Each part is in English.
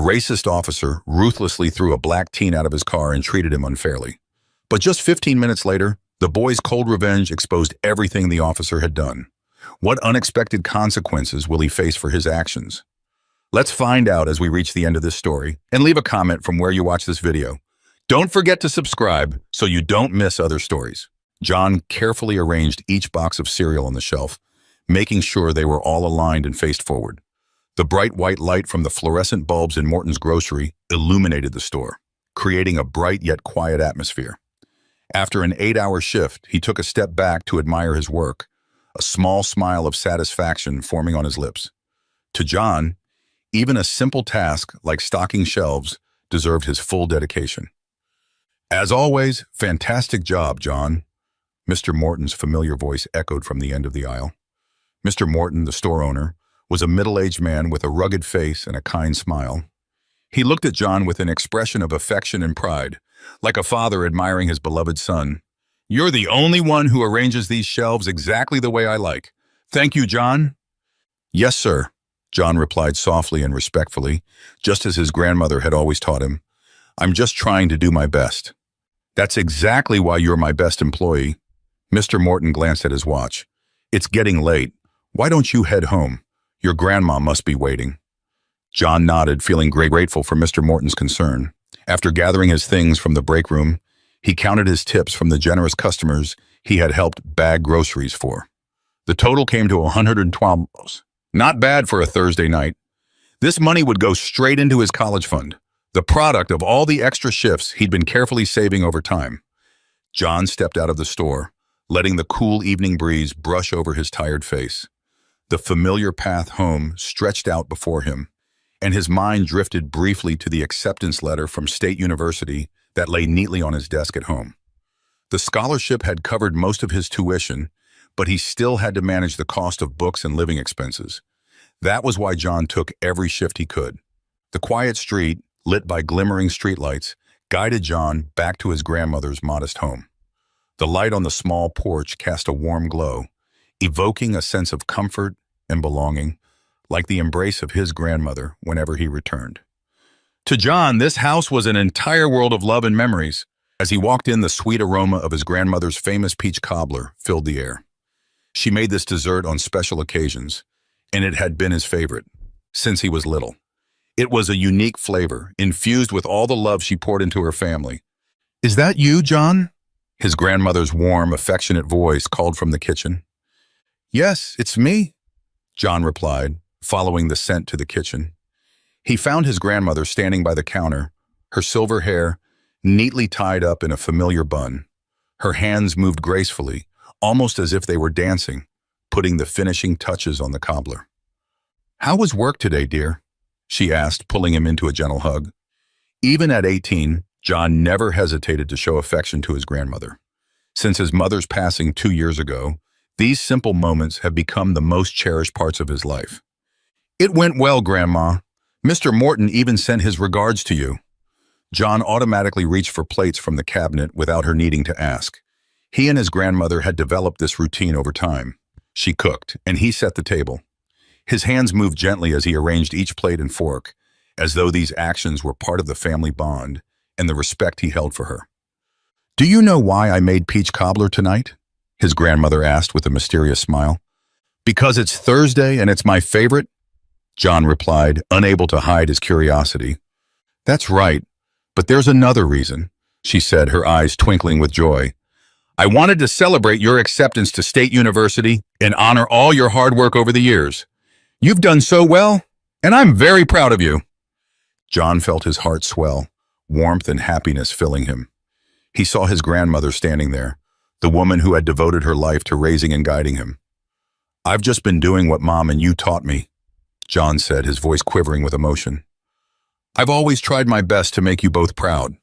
racist officer ruthlessly threw a black teen out of his car and treated him unfairly. But just 15 minutes later, the boy's cold revenge exposed everything the officer had done. What unexpected consequences will he face for his actions? Let's find out as we reach the end of this story, and leave a comment from where you watch this video. Don't forget to subscribe so you don't miss other stories. John carefully arranged each box of cereal on the shelf, making sure they were all aligned and faced forward. The bright white light from the fluorescent bulbs in Morton's grocery illuminated the store, creating a bright yet quiet atmosphere. After an 8-hour shift, he took a step back to admire his work, a small smile of satisfaction forming on his lips. To John, even a simple task like stocking shelves deserved his full dedication. As always, fantastic job, John. Mr. Morton's familiar voice echoed from the end of the aisle. Mr. Morton, the store owner, was a middle-aged man with a rugged face and a kind smile. He looked at John with an expression of affection and pride, like a father admiring his beloved son. "You're the only one who arranges these shelves exactly the way I like. Thank you, John." "Yes, sir," John replied softly and respectfully, just as his grandmother had always taught him. "I'm just trying to do my best." "That's exactly why you're my best employee." Mr. Morton glanced at his watch. "It's getting late. Why don't you head home? Your grandma must be waiting." John nodded, feeling grateful for Mr. Morton's concern. After gathering his things from the break room, he counted his tips from the generous customers he had helped bag groceries for. The total came to $112. Not bad for a Thursday night. This money would go straight into his college fund, the product of all the extra shifts he'd been carefully saving over time. John stepped out of the store, letting the cool evening breeze brush over his tired face. The familiar path home stretched out before him, and his mind drifted briefly to the acceptance letter from State University that lay neatly on his desk at home. The scholarship had covered most of his tuition, but he still had to manage the cost of books and living expenses. That was why John took every shift he could. The quiet street, lit by glimmering streetlights, guided John back to his grandmother's modest home. The light on the small porch cast a warm glow, evoking a sense of comfort and belonging, like the embrace of his grandmother whenever he returned. To John, this house was an entire world of love and memories. As he walked in, the sweet aroma of his grandmother's famous peach cobbler filled the air. She made this dessert on special occasions, and it had been his favorite since he was little. It was a unique flavor, infused with all the love she poured into her family. "Is that you, John?" His grandmother's warm, affectionate voice called from the kitchen. "Yes, it's me," John replied, following the scent to the kitchen. He found his grandmother standing by the counter, her silver hair neatly tied up in a familiar bun. Her hands moved gracefully, almost as if they were dancing, putting the finishing touches on the cobbler. "How was work today, dear?" she asked, pulling him into a gentle hug. Even at 18, John never hesitated to show affection to his grandmother. Since his mother's passing 2 years ago, these simple moments have become the most cherished parts of his life. "It went well, Grandma. Mr. Morton even sent his regards to you." John automatically reached for plates from the cabinet without her needing to ask. He and his grandmother had developed this routine over time. She cooked, and he set the table. His hands moved gently as he arranged each plate and fork, as though these actions were part of the family bond and the respect he held for her. "Do you know why I made peach cobbler tonight?" his grandmother asked with a mysterious smile. "Because it's Thursday and it's my favorite," John replied, unable to hide his curiosity. "That's right, but there's another reason," she said, her eyes twinkling with joy. "I wanted to celebrate your acceptance to State University and honor all your hard work over the years. You've done so well, and I'm very proud of you." John felt his heart swell, warmth and happiness filling him. He saw his grandmother standing there, the woman who had devoted her life to raising and guiding him. "I've just been doing what Mom and you taught me," John said, his voice quivering with emotion. "I've always tried my best to make you both proud."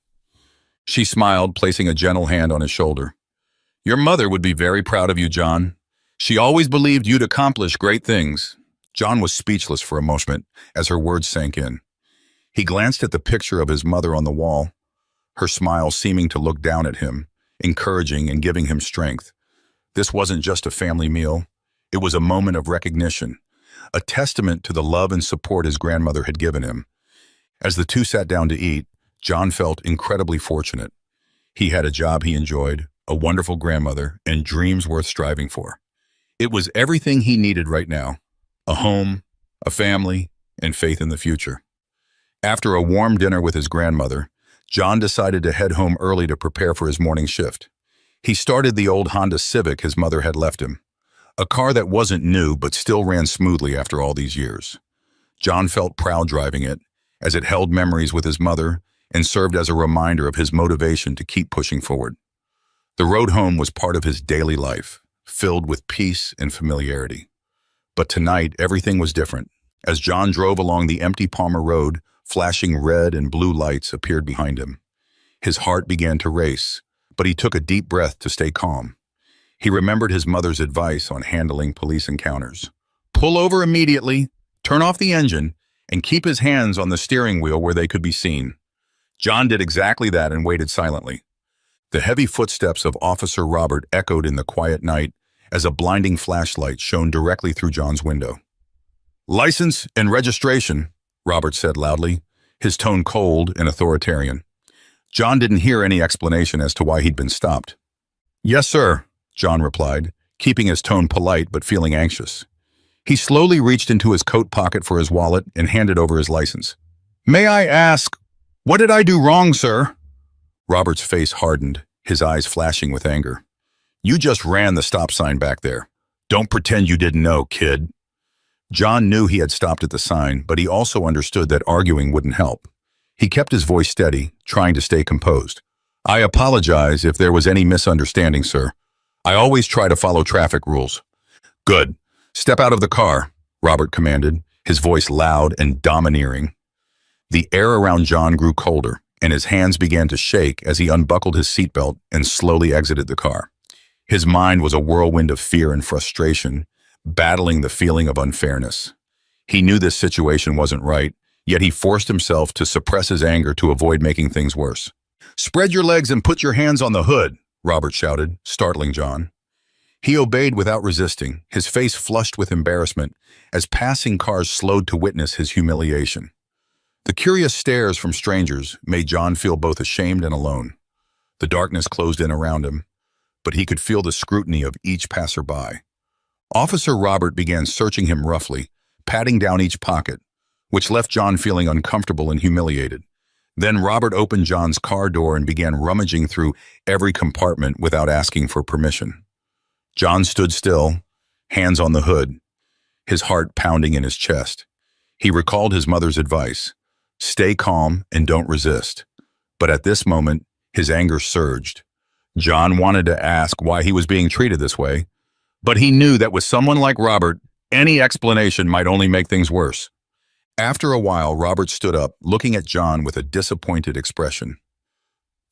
She smiled, placing a gentle hand on his shoulder. "Your mother would be very proud of you, John. She always believed you'd accomplish great things." John was speechless for a moment as her words sank in. He glanced at the picture of his mother on the wall, her smile seeming to look down at him, encouraging and giving him strength. This wasn't just a family meal. It was a moment of recognition, a testament to the love and support his grandmother had given him. As the two sat down to eat, John felt incredibly fortunate. He had a job he enjoyed, a wonderful grandmother, and dreams worth striving for. It was everything he needed right now: a home, a family, and faith in the future. After a warm dinner with his grandmother, John decided to head home early to prepare for his morning shift. He started the old Honda Civic his mother had left him, a car that wasn't new but still ran smoothly after all these years. John felt proud driving it, as it held memories with his mother and served as a reminder of his motivation to keep pushing forward. The road home was part of his daily life, filled with peace and familiarity. But tonight, everything was different. As John drove along the empty Palmer Road, flashing red and blue lights appeared behind him. His heart began to race, but he took a deep breath to stay calm. He remembered his mother's advice on handling police encounters. Pull over immediately, turn off the engine, and keep his hands on the steering wheel where they could be seen. John did exactly that and waited silently. The heavy footsteps of Officer Robert echoed in the quiet night as a blinding flashlight shone directly through John's window. "License and registration," Robert said loudly, his tone cold and authoritarian. John didn't hear any explanation as to why he'd been stopped. "Yes, sir," John replied, keeping his tone polite but feeling anxious. He slowly reached into his coat pocket for his wallet and handed over his license. "May I ask, what did I do wrong, sir?" Robert's face hardened, his eyes flashing with anger. "You just ran the stop sign back there. Don't pretend you didn't know, kid." John knew he had stopped at the sign, but he also understood that arguing wouldn't help. He kept his voice steady, trying to stay composed. "I apologize if there was any misunderstanding, sir. I always try to follow traffic rules." "Good. Step out of the car," Robert commanded, his voice loud and domineering. The air around John grew colder, and his hands began to shake as he unbuckled his seatbelt and slowly exited the car. His mind was a whirlwind of fear and frustration, battling the feeling of unfairness. He knew this situation wasn't right, yet he forced himself to suppress his anger to avoid making things worse. "Spread your legs and put your hands on the hood," Robert shouted, startling John. He obeyed without resisting, his face flushed with embarrassment as passing cars slowed to witness his humiliation. The curious stares from strangers made John feel both ashamed and alone. The darkness closed in around him, but he could feel the scrutiny of each passerby. Officer Robert began searching him roughly, patting down each pocket, which left John feeling uncomfortable and humiliated. Then Robert opened John's car door and began rummaging through every compartment without asking for permission. John stood still, hands on the hood, his heart pounding in his chest. He recalled his mother's advice: stay calm and don't resist. But at this moment, his anger surged. John wanted to ask why he was being treated this way, but he knew that with someone like Robert, any explanation might only make things worse. After a while, Robert stood up, looking at John with a disappointed expression.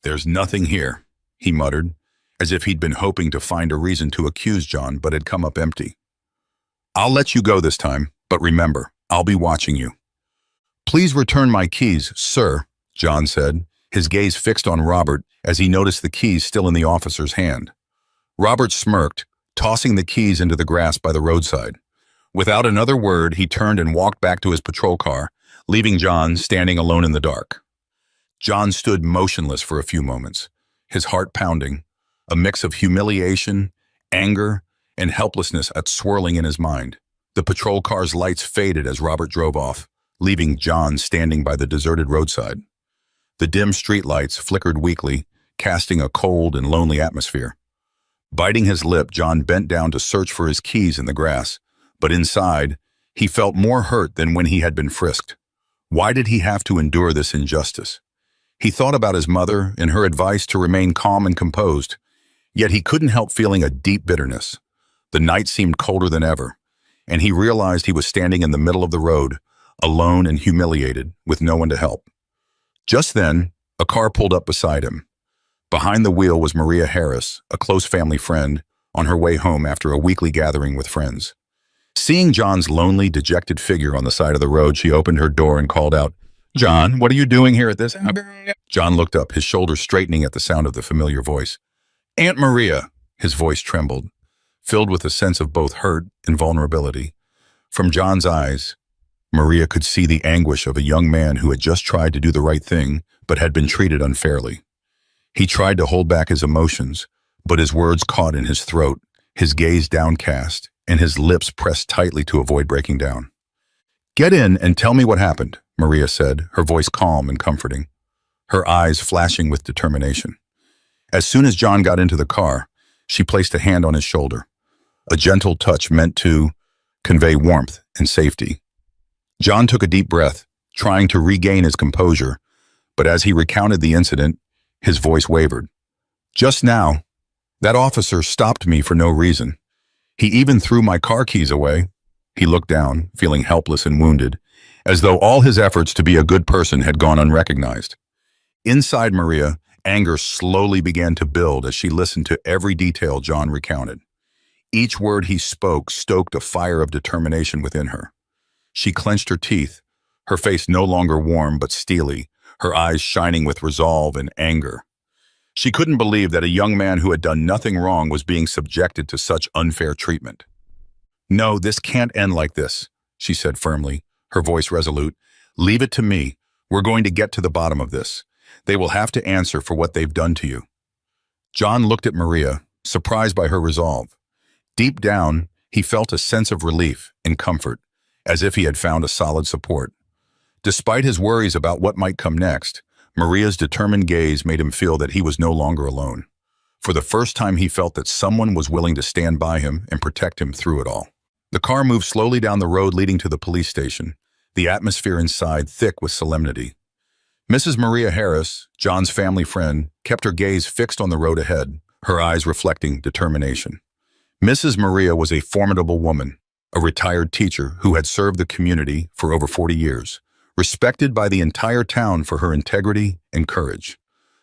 "There's nothing here," he muttered, as if he'd been hoping to find a reason to accuse John but had come up empty. "I'll let you go this time, but remember, I'll be watching you." "Please return my keys, sir," John said, his gaze fixed on Robert as he noticed the keys still in the officer's hand. Robert smirked, tossing the keys into the grass by the roadside. Without another word, he turned and walked back to his patrol car, leaving John standing alone in the dark. John stood motionless for a few moments, his heart pounding, a mix of humiliation, anger, and helplessness swirling in his mind. The patrol car's lights faded as Robert drove off, leaving John standing by the deserted roadside. The dim streetlights flickered weakly, casting a cold and lonely atmosphere. Biting his lip, John bent down to search for his keys in the grass, but inside, he felt more hurt than when he had been frisked. Why did he have to endure this injustice? He thought about his mother and her advice to remain calm and composed, yet he couldn't help feeling a deep bitterness. The night seemed colder than ever, and he realized he was standing in the middle of the road, alone and humiliated, with no one to help. Just then, a car pulled up beside him. Behind the wheel was Maria Harris, a close family friend, on her way home after a weekly gathering with friends. Seeing John's lonely, dejected figure on the side of the road, she opened her door and called out, "John, what are you doing here at this hour?" John looked up, his shoulders straightening at the sound of the familiar voice. "Aunt Maria," his voice trembled, filled with a sense of both hurt and vulnerability. From John's eyes, Maria could see the anguish of a young man who had just tried to do the right thing, but had been treated unfairly. He tried to hold back his emotions, but his words caught in his throat, his gaze downcast, and his lips pressed tightly to avoid breaking down. "Get in and tell me what happened," Maria said, her voice calm and comforting, her eyes flashing with determination. As soon as John got into the car, she placed a hand on his shoulder, a gentle touch meant to convey warmth and safety. John took a deep breath, trying to regain his composure, but as he recounted the incident, his voice wavered. "Just now, that officer stopped me for no reason. He even threw my car keys away." He looked down, feeling helpless and wounded, as though all his efforts to be a good person had gone unrecognized. Inside Maria, anger slowly began to build as she listened to every detail John recounted. Each word he spoke stoked a fire of determination within her. She clenched her teeth, her face no longer warm but steely, her eyes shining with resolve and anger. She couldn't believe that a young man who had done nothing wrong was being subjected to such unfair treatment. "No, this can't end like this," she said firmly, her voice resolute. "Leave it to me. We're going to get to the bottom of this. They will have to answer for what they've done to you." John looked at Maria, surprised by her resolve. Deep down, he felt a sense of relief and comfort, as if he had found a solid support. Despite his worries about what might come next, Maria's determined gaze made him feel that he was no longer alone. For the first time, he felt that someone was willing to stand by him and protect him through it all. The car moved slowly down the road leading to the police station, the atmosphere inside thick with solemnity. Mrs. Maria Harris, John's family friend, kept her gaze fixed on the road ahead, her eyes reflecting determination. Mrs. Maria was a formidable woman, a retired teacher who had served the community for over 40 years, respected by the entire town for her integrity and courage.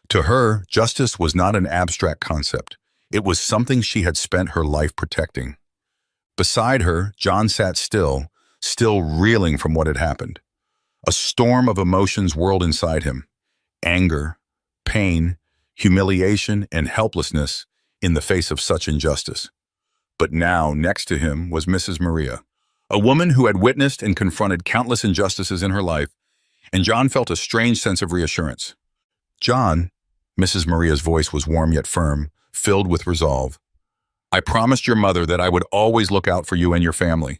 To her, justice was not an abstract concept. It was something she had spent her life protecting. Beside her, John sat still reeling from what had happened. A storm of emotions whirled inside him: anger, pain, humiliation, and helplessness in the face of such injustice. But now, next to him was Mrs. Maria, a woman who had witnessed and confronted countless injustices in her life, and John felt a strange sense of reassurance. "John," Mrs. Maria's voice was warm yet firm, filled with resolve, "I promised your mother that I would always look out for you and your family.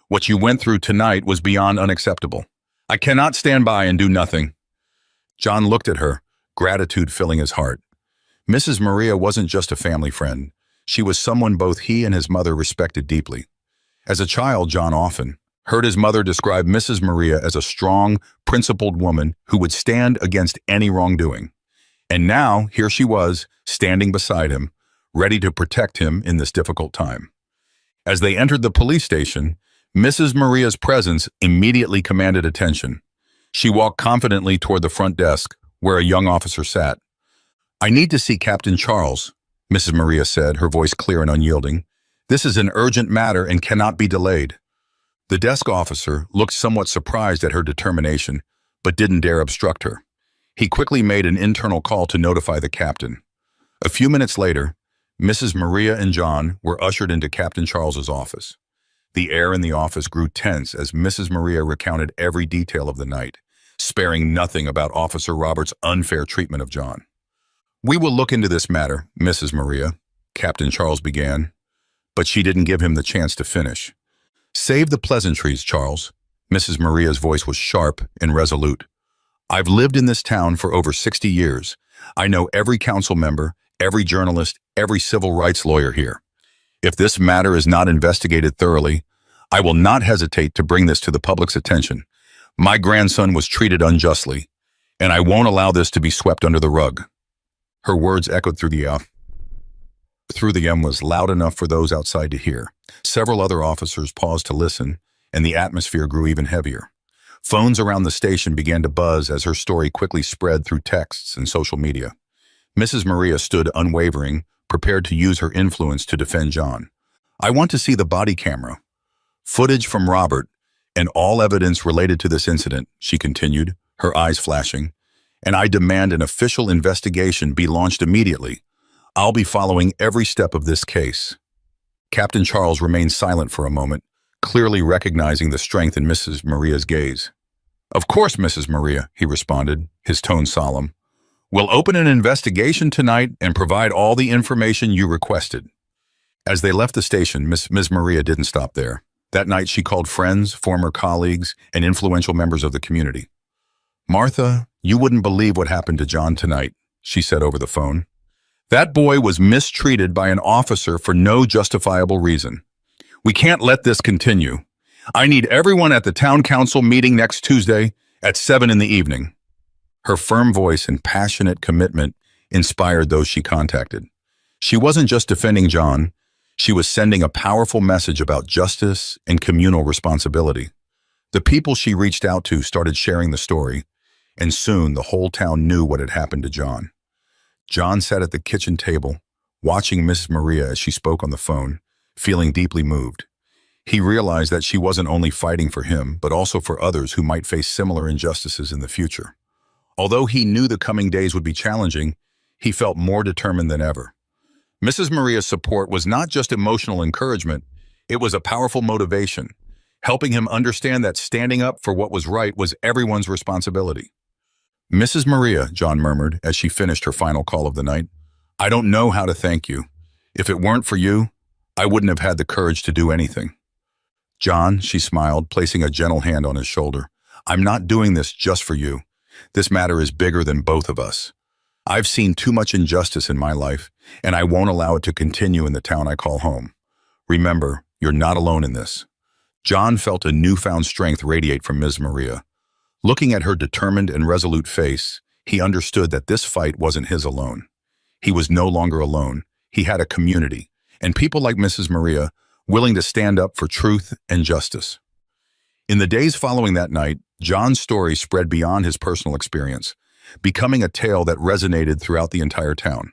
What you went through tonight was beyond unacceptable. I cannot stand by and do nothing." John looked at her, gratitude filling his heart. Mrs. Maria wasn't just a family friend. She was someone both he and his mother respected deeply. As a child, John often heard his mother describe Mrs. Maria as a strong, principled woman who would stand against any wrongdoing. And now, here she was, standing beside him, ready to protect him in this difficult time. As they entered the police station, Mrs. Maria's presence immediately commanded attention. She walked confidently toward the front desk, where a young officer sat. "I need to see Captain Charles," Mrs. Maria said, her voice clear and unyielding. "This is an urgent matter and cannot be delayed." The desk officer looked somewhat surprised at her determination, but didn't dare obstruct her. He quickly made an internal call to notify the captain. A few minutes later, Mrs. Maria and John were ushered into Captain Charles's office. The air in the office grew tense as Mrs. Maria recounted every detail of the night, sparing nothing about Officer Roberts' unfair treatment of John. "We will look into this matter, Mrs. Maria," Captain Charles began, but she didn't give him the chance to finish. "Save the pleasantries, Charles." Mrs. Maria's voice was sharp and resolute. "I've lived in this town for over 60 years. I know every council member, every journalist, every civil rights lawyer here. If this matter is not investigated thoroughly, I will not hesitate to bring this to the public's attention. My grandson was treated unjustly, and I won't allow this to be swept under the rug." Her words echoed through the M was loud enough for those outside to hear. Several other officers paused to listen, and the atmosphere grew even heavier. Phones around the station began to buzz as her story quickly spread through texts and social media. Mrs. Maria stood unwavering, prepared to use her influence to defend John. "I want to see the body camera, footage from Robert, and all evidence related to this incident," she continued, her eyes flashing. "And I demand an official investigation be launched immediately. I'll be following every step of this case." Captain Charles remained silent for a moment, clearly recognizing the strength in Mrs. Maria's gaze. "Of course, Mrs. Maria," he responded, his tone solemn. "We'll open an investigation tonight and provide all the information you requested." As they left the station, Ms. Maria didn't stop there. That night, she called friends, former colleagues, and influential members of the community. "Martha, you wouldn't believe what happened to John tonight," she said over the phone. "That boy was mistreated by an officer for no justifiable reason. We can't let this continue. I need everyone at the town council meeting next Tuesday at 7 in the evening." Her firm voice and passionate commitment inspired those she contacted. She wasn't just defending John, she was sending a powerful message about justice and communal responsibility. The people she reached out to started sharing the story, and soon the whole town knew what had happened to John. John sat at the kitchen table, watching Mrs. Maria as she spoke on the phone, feeling deeply moved. He realized that she wasn't only fighting for him, but also for others who might face similar injustices in the future. Although he knew the coming days would be challenging, he felt more determined than ever. Mrs. Maria's support was not just emotional encouragement, it was a powerful motivation, helping him understand that standing up for what was right was everyone's responsibility. "Mrs. Maria," John murmured as she finished her final call of the night, "I don't know how to thank you. If it weren't for you, I wouldn't have had the courage to do anything." "John," she smiled, placing a gentle hand on his shoulder, "I'm not doing this just for you. This matter is bigger than both of us. I've seen too much injustice in my life, and I won't allow it to continue in the town I call home. Remember, you're not alone in this." John felt a newfound strength radiate from Ms. Maria. Looking at her determined and resolute face, he understood that this fight wasn't his alone. He was no longer alone. He had a community, and people like Mrs. Maria willing to stand up for truth and justice. In the days following that night, John's story spread beyond his personal experience, becoming a tale that resonated throughout the entire town.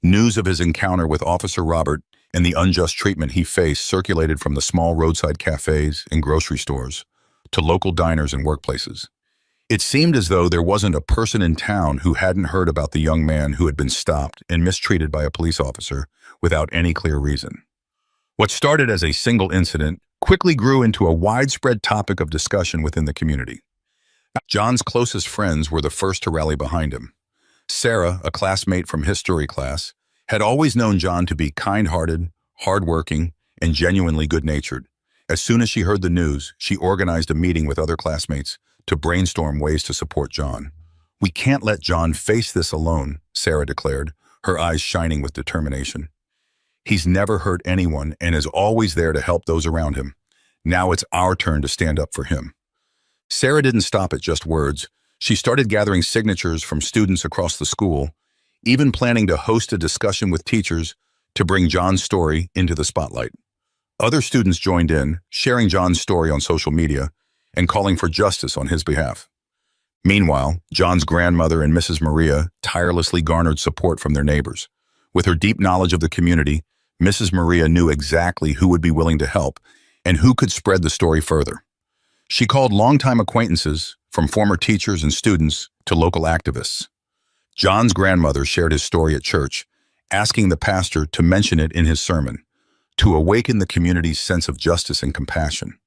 News of his encounter with Officer Robert and the unjust treatment he faced circulated from the small roadside cafes and grocery stores to local diners and workplaces. It seemed as though there wasn't a person in town who hadn't heard about the young man who had been stopped and mistreated by a police officer without any clear reason. What started as a single incident quickly grew into a widespread topic of discussion within the community. John's closest friends were the first to rally behind him. Sarah, a classmate from history class, had always known John to be kind-hearted, hardworking, and genuinely good-natured. As soon as she heard the news, she organized a meeting with other classmates to brainstorm ways to support John. "We can't let John face this alone," Sarah declared, her eyes shining with determination. "He's never hurt anyone and is always there to help those around him. Now it's our turn to stand up for him." Sarah didn't stop at just words. She started gathering signatures from students across the school, even planning to host a discussion with teachers to bring John's story into the spotlight. Other students joined in, sharing John's story on social media and calling for justice on his behalf. Meanwhile, John's grandmother and Mrs. Maria tirelessly garnered support from their neighbors. With her deep knowledge of the community, Mrs. Maria knew exactly who would be willing to help and who could spread the story further. She called longtime acquaintances, from former teachers and students to local activists. John's grandmother shared his story at church, asking the pastor to mention it in his sermon, to awaken the community's sense of justice and compassion.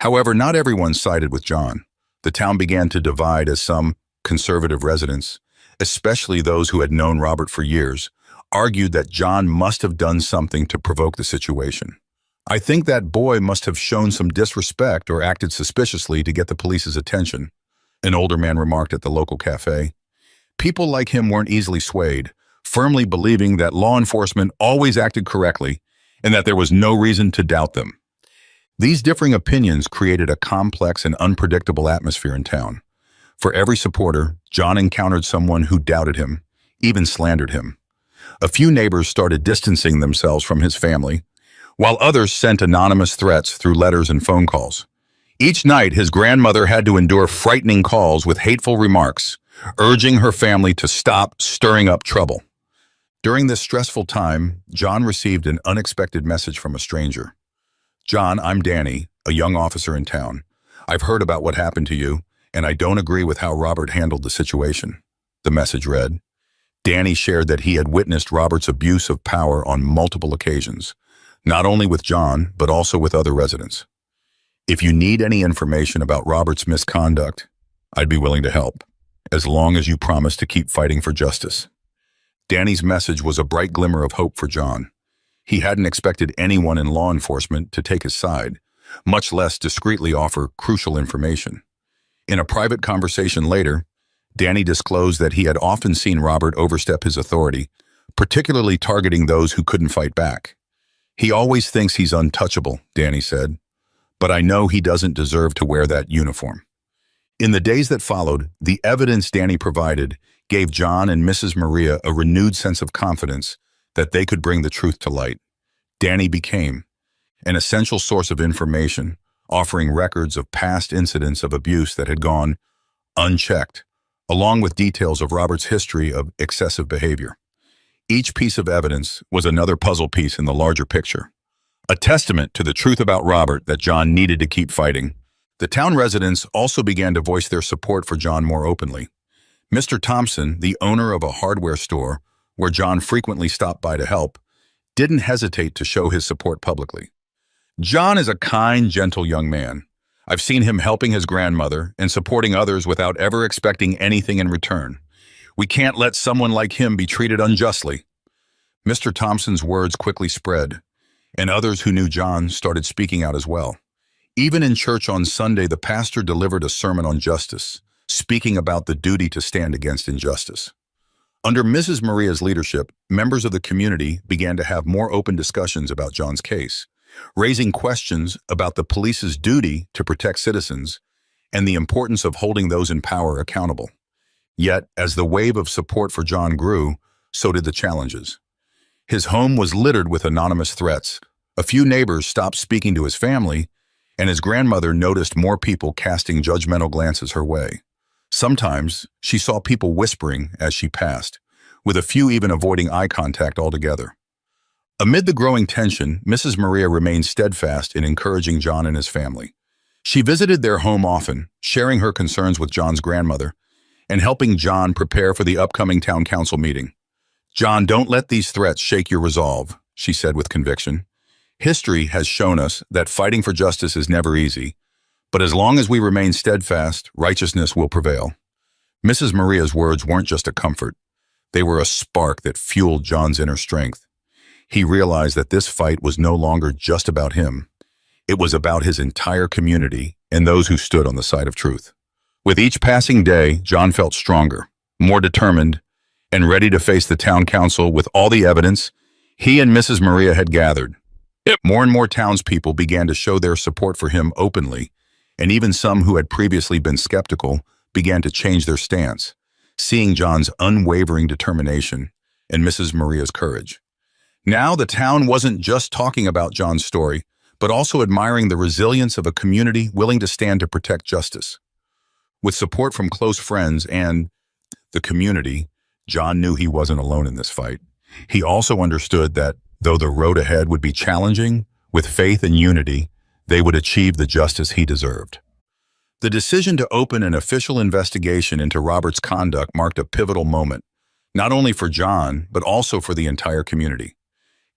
However, not everyone sided with John. The town began to divide as some conservative residents, especially those who had known Robert for years, argued that John must have done something to provoke the situation. "I think that boy must have shown some disrespect or acted suspiciously to get the police's attention," an older man remarked at the local cafe. People like him weren't easily swayed, firmly believing that law enforcement always acted correctly and that there was no reason to doubt them. These differing opinions created a complex and unpredictable atmosphere in town. For every supporter, John encountered someone who doubted him, even slandered him. A few neighbors started distancing themselves from his family, while others sent anonymous threats through letters and phone calls. Each night, his grandmother had to endure frightening calls with hateful remarks, urging her family to stop stirring up trouble. During this stressful time, John received an unexpected message from a stranger. "John, I'm Danny, a young officer in town. I've heard about what happened to you, and I don't agree with how Robert handled the situation," the message read. Danny shared that he had witnessed Robert's abuse of power on multiple occasions, not only with John, but also with other residents. If you need any information about Robert's misconduct, I'd be willing to help, as long as you promise to keep fighting for justice. Danny's message was a bright glimmer of hope for John. He hadn't expected anyone in law enforcement to take his side, much less discreetly offer crucial information. In a private conversation later, Danny disclosed that he had often seen Robert overstep his authority, particularly targeting those who couldn't fight back. "He always thinks he's untouchable," Danny said, "but I know he doesn't deserve to wear that uniform." In the days that followed, the evidence Danny provided gave John and Mrs. Maria a renewed sense of confidence that they could bring the truth to light. Danny became an essential source of information, offering records of past incidents of abuse that had gone unchecked, along with details of Robert's history of excessive behavior. Each piece of evidence was another puzzle piece in the larger picture, a testament to the truth about Robert that John needed to keep fighting. The town residents also began to voice their support for John more openly. Mr. Thompson, the owner of a hardware store where John frequently stopped by to help, didn't hesitate to show his support publicly. "John is a kind, gentle young man. I've seen him helping his grandmother and supporting others without ever expecting anything in return. We can't let someone like him be treated unjustly." Mr. Thompson's words quickly spread, and others who knew John started speaking out as well. Even in church on Sunday, the pastor delivered a sermon on justice, speaking about the duty to stand against injustice. Under Mrs. Maria's leadership, members of the community began to have more open discussions about John's case, raising questions about the police's duty to protect citizens and the importance of holding those in power accountable. Yet, as the wave of support for John grew, so did the challenges. His home was littered with anonymous threats. A few neighbors stopped speaking to his family, and his grandmother noticed more people casting judgmental glances her way. Sometimes, she saw people whispering as she passed, with a few even avoiding eye contact altogether. Amid the growing tension, Mrs. Maria remained steadfast in encouraging John and his family. She visited their home often, sharing her concerns with John's grandmother, and helping John prepare for the upcoming town council meeting. "John, don't let these threats shake your resolve," she said with conviction. "History has shown us that fighting for justice is never easy, but as long as we remain steadfast, righteousness will prevail." Mrs. Maria's words weren't just a comfort. They were a spark that fueled John's inner strength. He realized that this fight was no longer just about him. It was about his entire community and those who stood on the side of truth. With each passing day, John felt stronger, more determined, and ready to face the town council with all the evidence he and Mrs. Maria had gathered. More and more townspeople began to show their support for him openly, and even some who had previously been skeptical began to change their stance, seeing John's unwavering determination and Mrs. Maria's courage. Now the town wasn't just talking about John's story, but also admiring the resilience of a community willing to stand to protect justice. With support from close friends and the community, John knew he wasn't alone in this fight. He also understood that, though the road ahead would be challenging, with faith and unity, they would achieve the justice he deserved. The decision to open an official investigation into Robert's conduct marked a pivotal moment, not only for John, but also for the entire community.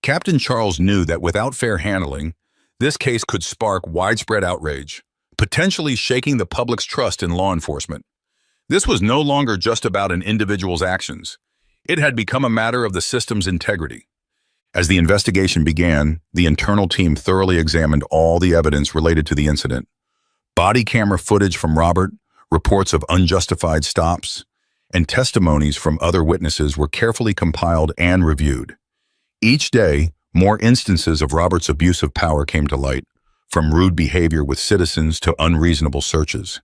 Captain Charles knew that without fair handling, this case could spark widespread outrage, potentially shaking the public's trust in law enforcement. This was no longer just about an individual's actions. It had become a matter of the system's integrity. As the investigation began, the internal team thoroughly examined all the evidence related to the incident. Body camera footage from Robert, reports of unjustified stops, and testimonies from other witnesses were carefully compiled and reviewed. Each day, more instances of Robert's abuse of power came to light, from rude behavior with citizens to unreasonable searches.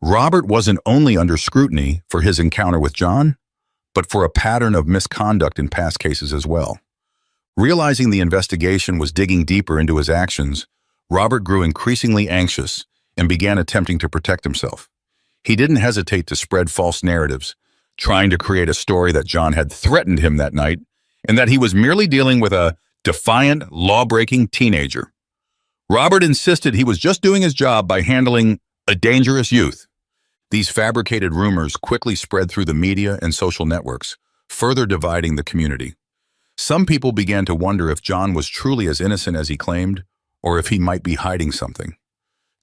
Robert wasn't only under scrutiny for his encounter with John, but for a pattern of misconduct in past cases as well. Realizing the investigation was digging deeper into his actions, Robert grew increasingly anxious and began attempting to protect himself. He didn't hesitate to spread false narratives, trying to create a story that John had threatened him that night and that he was merely dealing with a defiant, law-breaking teenager. Robert insisted he was just doing his job by handling a dangerous youth. These fabricated rumors quickly spread through the media and social networks, further dividing the community. Some people began to wonder if John was truly as innocent as he claimed, or if he might be hiding something.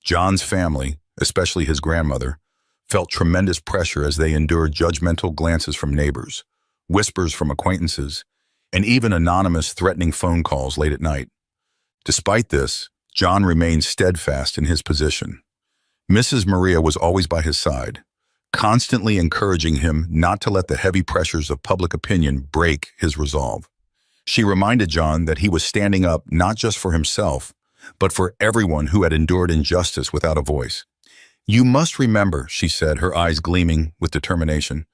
John's family, especially his grandmother, felt tremendous pressure as they endured judgmental glances from neighbors, whispers from acquaintances, and even anonymous threatening phone calls late at night. Despite this, John remained steadfast in his position. Mrs. Maria was always by his side, constantly encouraging him not to let the heavy pressures of public opinion break his resolve. She reminded John that he was standing up not just for himself, but for everyone who had endured injustice without a voice. "You must remember," she said, her eyes gleaming with determination,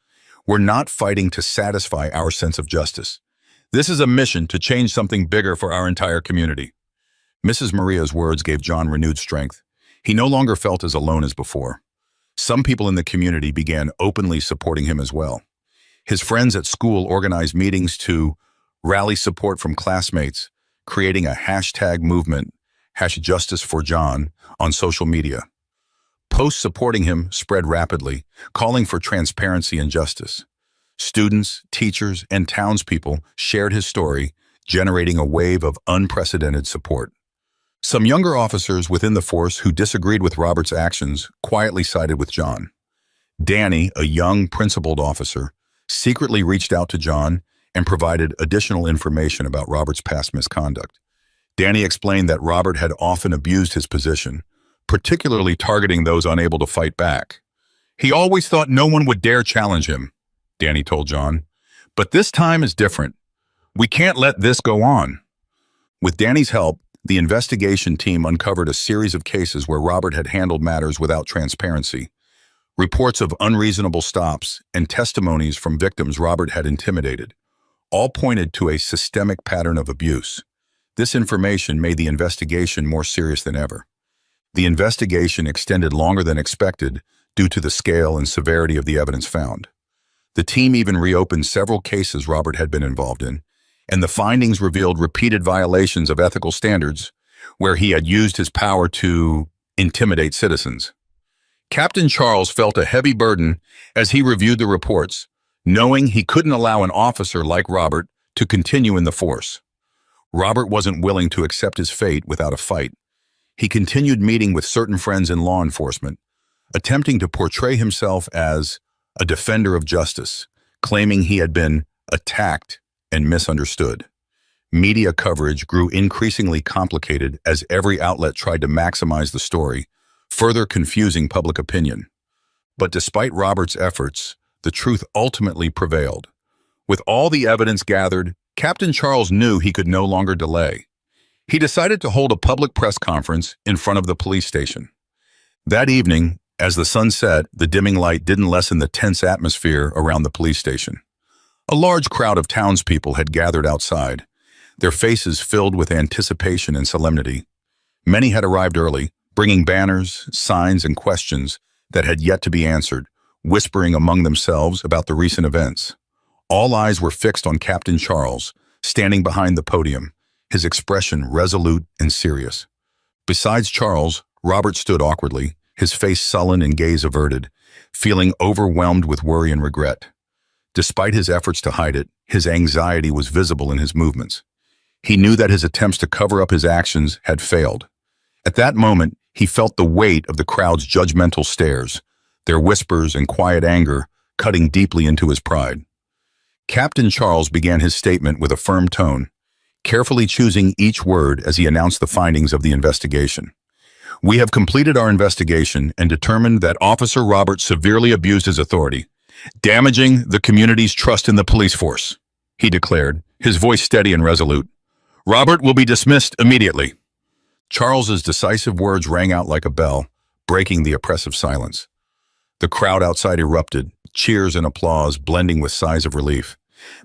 "we're not fighting to satisfy our sense of justice. This is a mission to change something bigger for our entire community." Mrs. Maria's words gave John renewed strength. He no longer felt as alone as before. Some people in the community began openly supporting him as well. His friends at school organized meetings to rally support from classmates, creating a hashtag movement, #JusticeForJohn, on social media. Posts supporting him spread rapidly, calling for transparency and justice. Students, teachers, and townspeople shared his story, generating a wave of unprecedented support. Some younger officers within the force who disagreed with Robert's actions quietly sided with John. Danny, a young principled officer, secretly reached out to John and provided additional information about Robert's past misconduct. Danny explained that Robert had often abused his position, particularly targeting those unable to fight back. "He always thought no one would dare challenge him," Danny told John. "But this time is different. We can't let this go on." With Danny's help, the investigation team uncovered a series of cases where Robert had handled matters without transparency. Reports of unreasonable stops and testimonies from victims Robert had intimidated all pointed to a systemic pattern of abuse. This information made the investigation more serious than ever. The investigation extended longer than expected due to the scale and severity of the evidence found. The team even reopened several cases Robert had been involved in, and the findings revealed repeated violations of ethical standards where he had used his power to intimidate citizens. Captain Charles felt a heavy burden as he reviewed the reports, knowing he couldn't allow an officer like Robert to continue in the force. Robert wasn't willing to accept his fate without a fight. He continued meeting with certain friends in law enforcement, attempting to portray himself as a defender of justice, claiming he had been attacked and misunderstood. Media coverage grew increasingly complicated as every outlet tried to maximize the story, further confusing public opinion. But despite Robert's efforts, the truth ultimately prevailed. With all the evidence gathered, Captain Charles knew he could no longer delay. He decided to hold a public press conference in front of the police station. That evening, as the sun set, the dimming light didn't lessen the tense atmosphere around the police station. A large crowd of townspeople had gathered outside, their faces filled with anticipation and solemnity. Many had arrived early, bringing banners, signs, and questions that had yet to be answered, whispering among themselves about the recent events. All eyes were fixed on Captain Charles, standing behind the podium, his expression resolute and serious. Besides Charles, Robert stood awkwardly, his face sullen and gaze averted, feeling overwhelmed with worry and regret. Despite his efforts to hide it, his anxiety was visible in his movements. He knew that his attempts to cover up his actions had failed. At that moment, he felt the weight of the crowd's judgmental stares, their whispers and quiet anger cutting deeply into his pride. Captain Charles began his statement with a firm tone, carefully choosing each word as he announced the findings of the investigation. "We have completed our investigation and determined that Officer Robert severely abused his authority, damaging the community's trust in the police force," he declared, his voice steady and resolute. "Robert will be dismissed immediately." Charles's decisive words rang out like a bell, breaking the oppressive silence. The crowd outside erupted, cheers and applause blending with sighs of relief.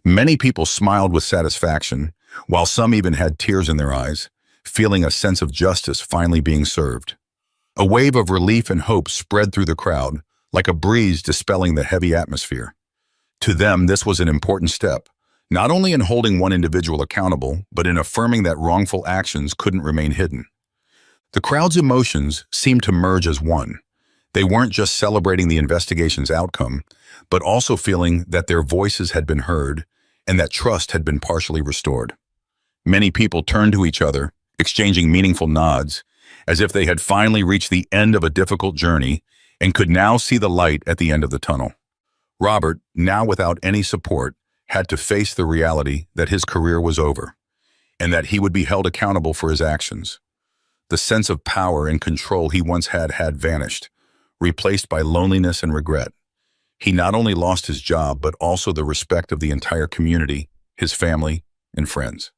Many people smiled with satisfaction, while some even had tears in their eyes, feeling a sense of justice finally being served. A wave of relief and hope spread through the crowd, like a breeze dispelling the heavy atmosphere. To them, this was an important step, not only in holding one individual accountable, but in affirming that wrongful actions couldn't remain hidden. The crowd's emotions seemed to merge as one. They weren't just celebrating the investigation's outcome, but also feeling that their voices had been heard and that trust had been partially restored. Many people turned to each other, exchanging meaningful nods, as if they had finally reached the end of a difficult journey and could now see the light at the end of the tunnel. Robert, now without any support, had to face the reality that his career was over and that he would be held accountable for his actions. The sense of power and control he once had vanished, replaced by loneliness and regret. He not only lost his job, but also the respect of the entire community, his family, and friends.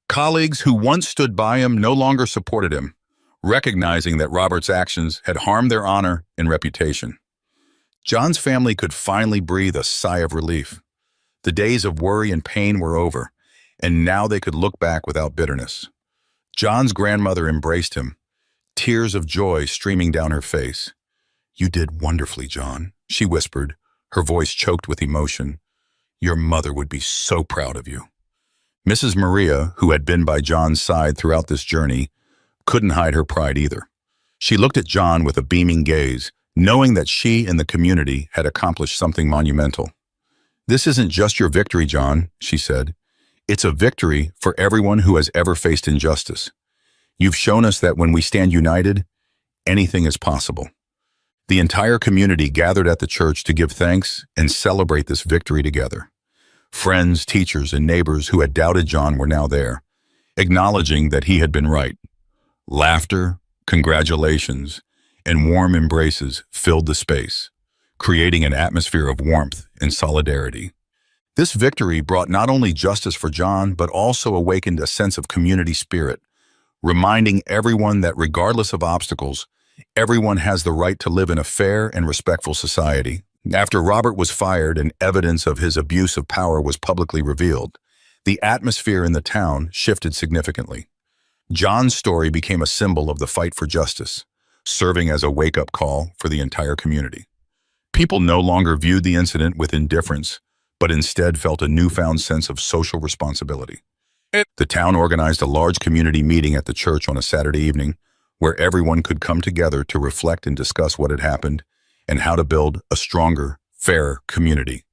Colleagues who once stood by him no longer supported him, recognizing that Robert's actions had harmed their honor and reputation. John's family could finally breathe a sigh of relief. The days of worry and pain were over, and now they could look back without bitterness. John's grandmother embraced him, tears of joy streaming down her face. "You did wonderfully, John," she whispered, her voice choked with emotion. "Your mother would be so proud of you." Mrs. Maria, who had been by John's side throughout this journey, couldn't hide her pride either. She looked at John with a beaming gaze, knowing that she and the community had accomplished something monumental. "This isn't just your victory, John," she said. "It's a victory for everyone who has ever faced injustice. You've shown us that when we stand united, anything is possible." The entire community gathered at the church to give thanks and celebrate this victory together. Friends, teachers, and neighbors who had doubted John were now there, acknowledging that he had been right. Laughter, congratulations, and warm embraces filled the space, creating an atmosphere of warmth and solidarity. This victory brought not only justice for John, but also awakened a sense of community spirit, reminding everyone that regardless of obstacles, everyone has the right to live in a fair and respectful society. After Robert was fired and evidence of his abuse of power was publicly revealed, the atmosphere in the town shifted significantly. John's story became a symbol of the fight for justice, serving as a wake-up call for the entire community. People no longer viewed the incident with indifference, but instead felt a newfound sense of social responsibility. The town organized a large community meeting at the church on a Saturday evening, where everyone could come together to reflect and discuss what had happened and how to build a stronger, fairer community.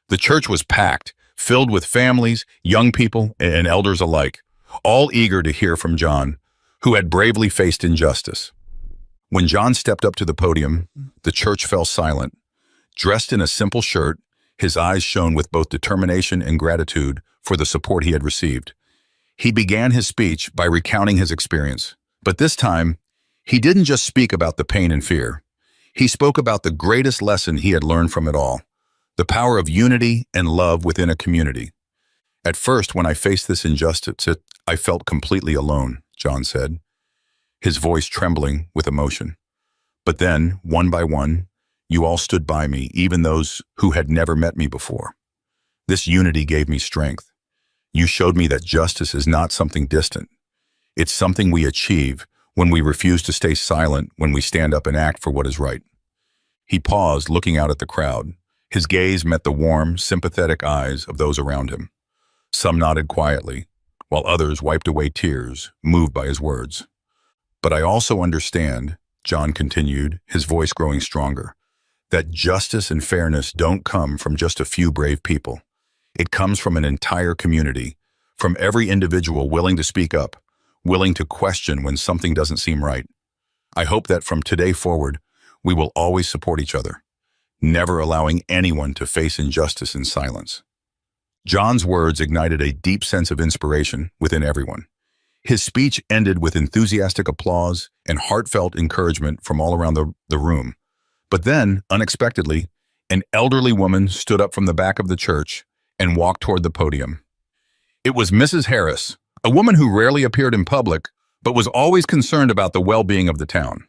The church was packed, filled with families, young people, and elders alike, all eager to hear from John, who had bravely faced injustice. When John stepped up to the podium, the church fell silent. Dressed in a simple shirt, his eyes shone with both determination and gratitude for the support he had received. He began his speech by recounting his experience. But this time, he didn't just speak about the pain and fear. He spoke about the greatest lesson he had learned from it all, the power of unity and love within a community. "At first, when I faced this injustice, I felt completely alone," John said, his voice trembling with emotion. "But then, one by one, you all stood by me, even those who had never met me before. This unity gave me strength. You showed me that justice is not something distant. It's something we achieve when we refuse to stay silent, when we stand up and act for what is right." He paused, looking out at the crowd. His gaze met the warm, sympathetic eyes of those around him. Some nodded quietly, while others wiped away tears, moved by his words. "But I also understand," John continued, his voice growing stronger, "that justice and fairness don't come from just a few brave people. It comes from an entire community, from every individual willing to speak up, willing to question when something doesn't seem right. I hope that from today forward, we will always support each other, never allowing anyone to face injustice in silence." John's words ignited a deep sense of inspiration within everyone. His speech ended with enthusiastic applause and heartfelt encouragement from all around the room. But then, unexpectedly, an elderly woman stood up from the back of the church and walked toward the podium. It was Mrs. Harris, a woman who rarely appeared in public, but was always concerned about the well-being of the town.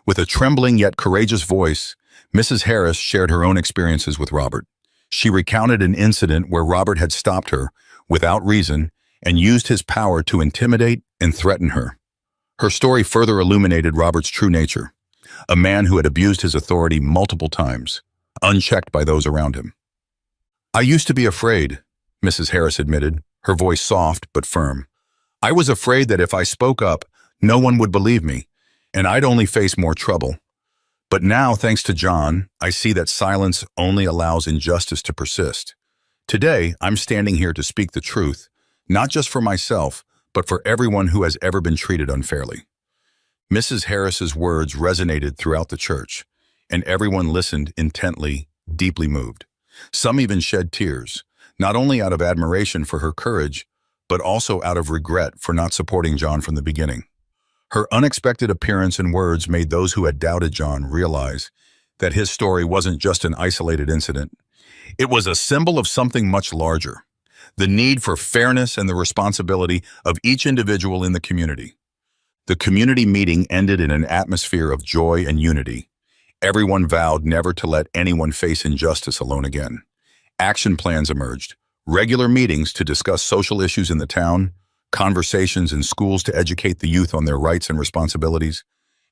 With a trembling yet courageous voice, Mrs. Harris shared her own experiences with Robert. She recounted an incident where Robert had stopped her, without reason, and used his power to intimidate and threaten her. Her story further illuminated Robert's true nature, a man who had abused his authority multiple times, unchecked by those around him. "I used to be afraid," Mrs. Harris admitted, her voice soft but firm. "I was afraid that if I spoke up, no one would believe me, and I'd only face more trouble. But now, thanks to John, I see that silence only allows injustice to persist. Today, I'm standing here to speak the truth, not just for myself, but for everyone who has ever been treated unfairly." Mrs. Harris's words resonated throughout the church, and everyone listened intently, deeply moved. Some even shed tears, not only out of admiration for her courage, but also out of regret for not supporting John from the beginning. Her unexpected appearance and words made those who had doubted John realize that his story wasn't just an isolated incident. It was a symbol of something much larger, the need for fairness and the responsibility of each individual in the community. The community meeting ended in an atmosphere of joy and unity. Everyone vowed never to let anyone face injustice alone again. Action plans emerged, regular meetings to discuss social issues in the town, conversations in schools to educate the youth on their rights and responsibilities,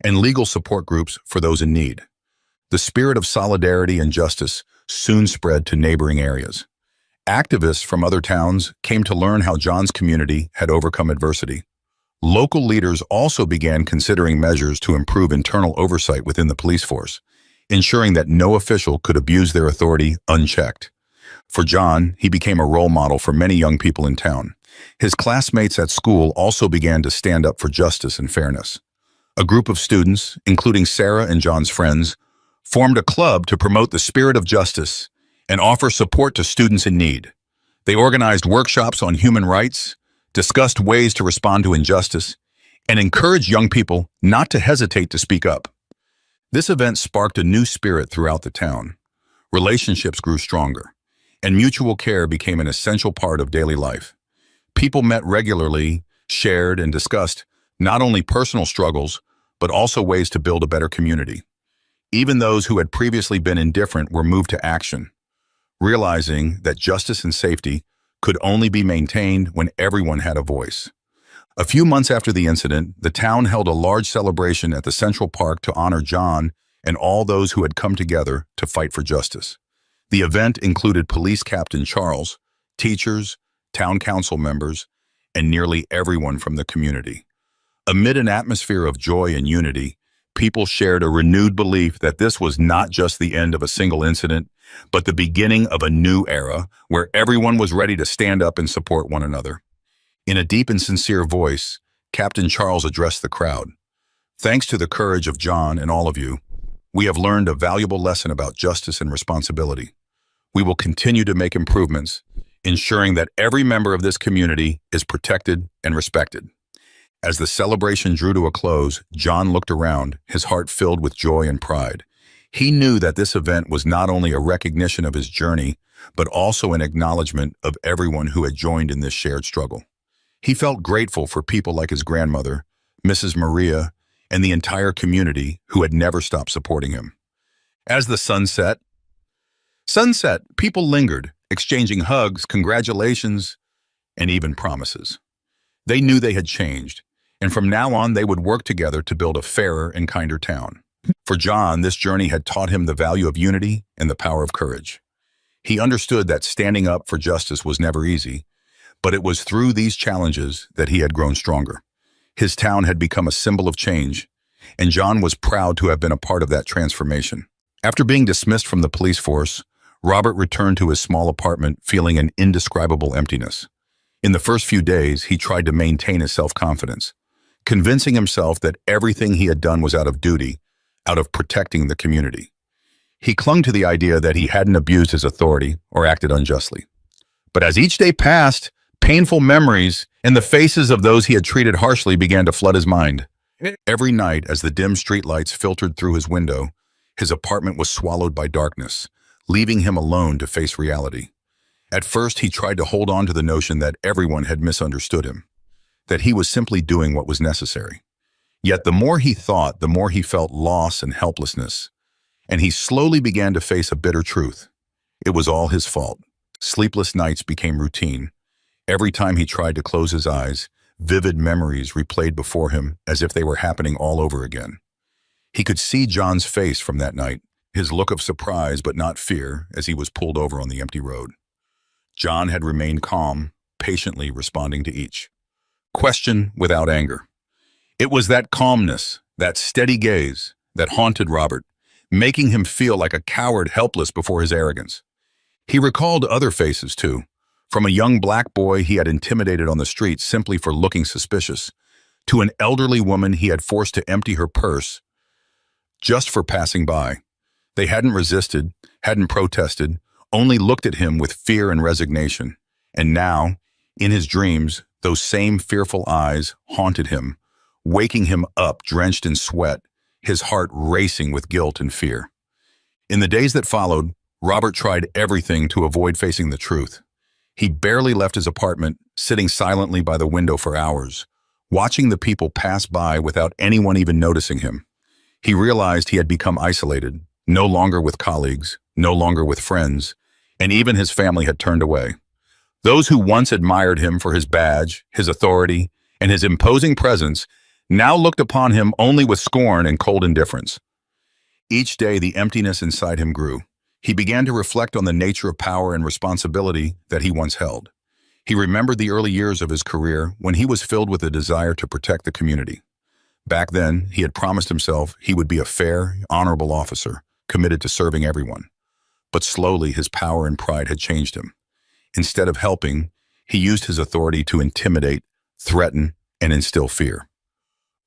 and legal support groups for those in need. The spirit of solidarity and justice soon spread to neighboring areas. Activists from other towns came to learn how John's community had overcome adversity. Local leaders also began considering measures to improve internal oversight within the police force, ensuring that no official could abuse their authority unchecked. For John, he became a role model for many young people in town. His classmates at school also began to stand up for justice and fairness. A group of students, including Sarah and John's friends, formed a club to promote the spirit of justice and offer support to students in need. They organized workshops on human rights, discussed ways to respond to injustice, and encouraged young people not to hesitate to speak up. This event sparked a new spirit throughout the town. Relationships grew stronger, and mutual care became an essential part of daily life. People met regularly, shared, and discussed not only personal struggles, but also ways to build a better community. Even those who had previously been indifferent were moved to action, realizing that justice and safety could only be maintained when everyone had a voice. A few months after the incident, the town held a large celebration at the Central Park to honor John and all those who had come together to fight for justice. The event included Police Captain Charles, teachers, town council members, and nearly everyone from the community. Amid an atmosphere of joy and unity, people shared a renewed belief that this was not just the end of a single incident, but the beginning of a new era where everyone was ready to stand up and support one another. In a deep and sincere voice, Captain Charles addressed the crowd. Thanks to the courage of John and all of you, we have learned a valuable lesson about justice and responsibility. We will continue to make improvements, ensuring that every member of this community is protected and respected. As the celebration drew to a close, John looked around, his heart filled with joy and pride. He knew that this event was not only a recognition of his journey, but also an acknowledgement of everyone who had joined in this shared struggle. He felt grateful for people like his grandmother, Mrs. Maria, and the entire community who had never stopped supporting him. As the sun set, people lingered, exchanging hugs, congratulations, and even promises. They knew they had changed, and from now on they would work together to build a fairer and kinder town. For John, this journey had taught him the value of unity and the power of courage. He understood that standing up for justice was never easy, but it was through these challenges that he had grown stronger. His town had become a symbol of change, and John was proud to have been a part of that transformation. After being dismissed from the police force, Robert returned to his small apartment feeling an indescribable emptiness. In the first few days, he tried to maintain his self-confidence, convincing himself that everything he had done was out of duty, out of protecting the community. He clung to the idea that he hadn't abused his authority or acted unjustly. But as each day passed, painful memories and the faces of those he had treated harshly began to flood his mind. Every night, as the dim streetlights filtered through his window, his apartment was swallowed by darkness, leaving him alone to face reality. At first, he tried to hold on to the notion that everyone had misunderstood him, that he was simply doing what was necessary. Yet the more he thought, the more he felt loss and helplessness, and he slowly began to face a bitter truth. It was all his fault. Sleepless nights became routine. Every time he tried to close his eyes, vivid memories replayed before him as if they were happening all over again. He could see John's face from that night, his look of surprise but not fear as he was pulled over on the empty road. John had remained calm, patiently responding to each question without anger. It was that calmness, that steady gaze, that haunted Robert, making him feel like a coward helpless before his arrogance. He recalled other faces too, from a young black boy he had intimidated on the street simply for looking suspicious, to an elderly woman he had forced to empty her purse just for passing by. They hadn't resisted, hadn't protested, only looked at him with fear and resignation. And now, in his dreams, those same fearful eyes haunted him, waking him up drenched in sweat, his heart racing with guilt and fear. In the days that followed, Robert tried everything to avoid facing the truth. He barely left his apartment, sitting silently by the window for hours, watching the people pass by without anyone even noticing him. He realized he had become isolated, no longer with colleagues, no longer with friends, and even his family had turned away. Those who once admired him for his badge, his authority, and his imposing presence now looked upon him only with scorn and cold indifference. Each day, the emptiness inside him grew. He began to reflect on the nature of power and responsibility that he once held. He remembered the early years of his career when he was filled with a desire to protect the community. Back then, he had promised himself he would be a fair, honorable officer, committed to serving everyone. But slowly, his power and pride had changed him. Instead of helping, he used his authority to intimidate, threaten, and instill fear.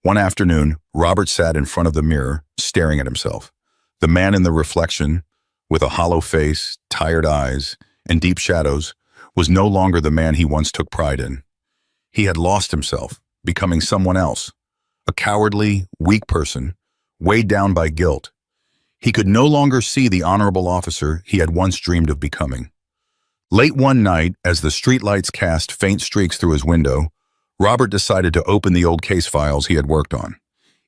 One afternoon, Robert sat in front of the mirror, staring at himself. The man in the reflection, with a hollow face, tired eyes, and deep shadows, was no longer the man he once took pride in. He had lost himself, becoming someone else, a cowardly, weak person, weighed down by guilt. He could no longer see the honorable officer he had once dreamed of becoming. Late one night, as the streetlights cast faint streaks through his window, Robert decided to open the old case files he had worked on.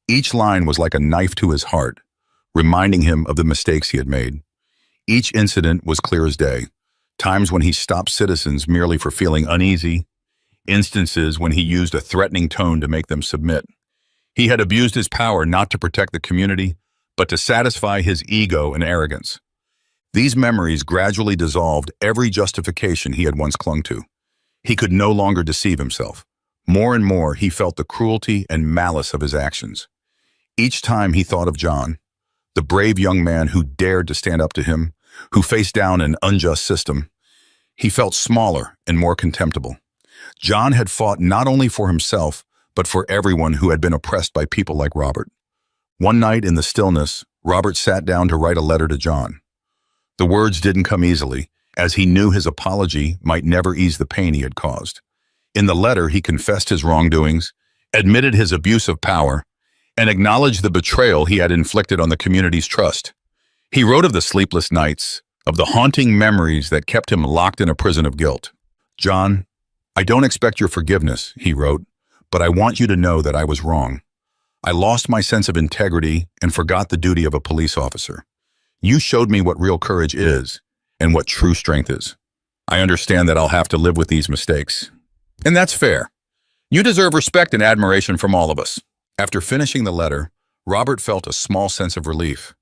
Each line was like a knife to his heart, reminding him of the mistakes he had made. Each incident was clear as day. Times when he stopped citizens merely for feeling uneasy, instances when he used a threatening tone to make them submit. He had abused his power not to protect the community, but to satisfy his ego and arrogance. These memories gradually dissolved every justification he had once clung to. He could no longer deceive himself. More and more, he felt the cruelty and malice of his actions. Each time he thought of John, the brave young man who dared to stand up to him, who faced down an unjust system, he felt smaller and more contemptible. John had fought not only for himself, but for everyone who had been oppressed by people like Robert. One night in the stillness, Robert sat down to write a letter to John. The words didn't come easily, as he knew his apology might never ease the pain he had caused. In the letter, he confessed his wrongdoings, admitted his abuse of power, and acknowledged the betrayal he had inflicted on the community's trust. He wrote of the sleepless nights, of the haunting memories that kept him locked in a prison of guilt. "John, I don't expect your forgiveness," he wrote, "but I want you to know that I was wrong. I lost my sense of integrity and forgot the duty of a police officer. You showed me what real courage is and what true strength is. I understand that I'll have to live with these mistakes. And that's fair. You deserve respect and admiration from all of us." After finishing the letter, Robert felt a small sense of relief.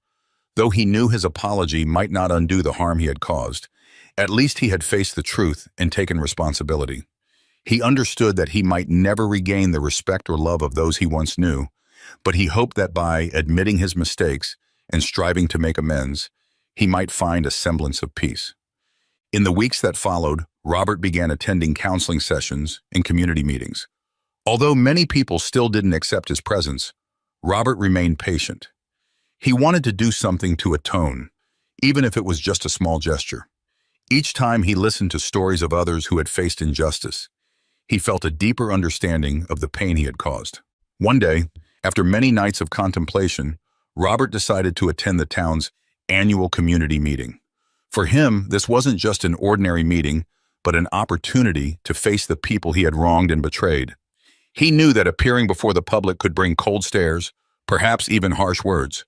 Though he knew his apology might not undo the harm he had caused, at least he had faced the truth and taken responsibility. He understood that he might never regain the respect or love of those he once knew, but he hoped that by admitting his mistakes and striving to make amends, he might find a semblance of peace. In the weeks that followed, Robert began attending counseling sessions and community meetings. Although many people still didn't accept his presence, Robert remained patient. He wanted to do something to atone, even if it was just a small gesture. Each time he listened to stories of others who had faced injustice, he felt a deeper understanding of the pain he had caused. One day, after many nights of contemplation, Robert decided to attend the town's annual community meeting. For him, this wasn't just an ordinary meeting, but an opportunity to face the people he had wronged and betrayed. He knew that appearing before the public could bring cold stares, perhaps even harsh words.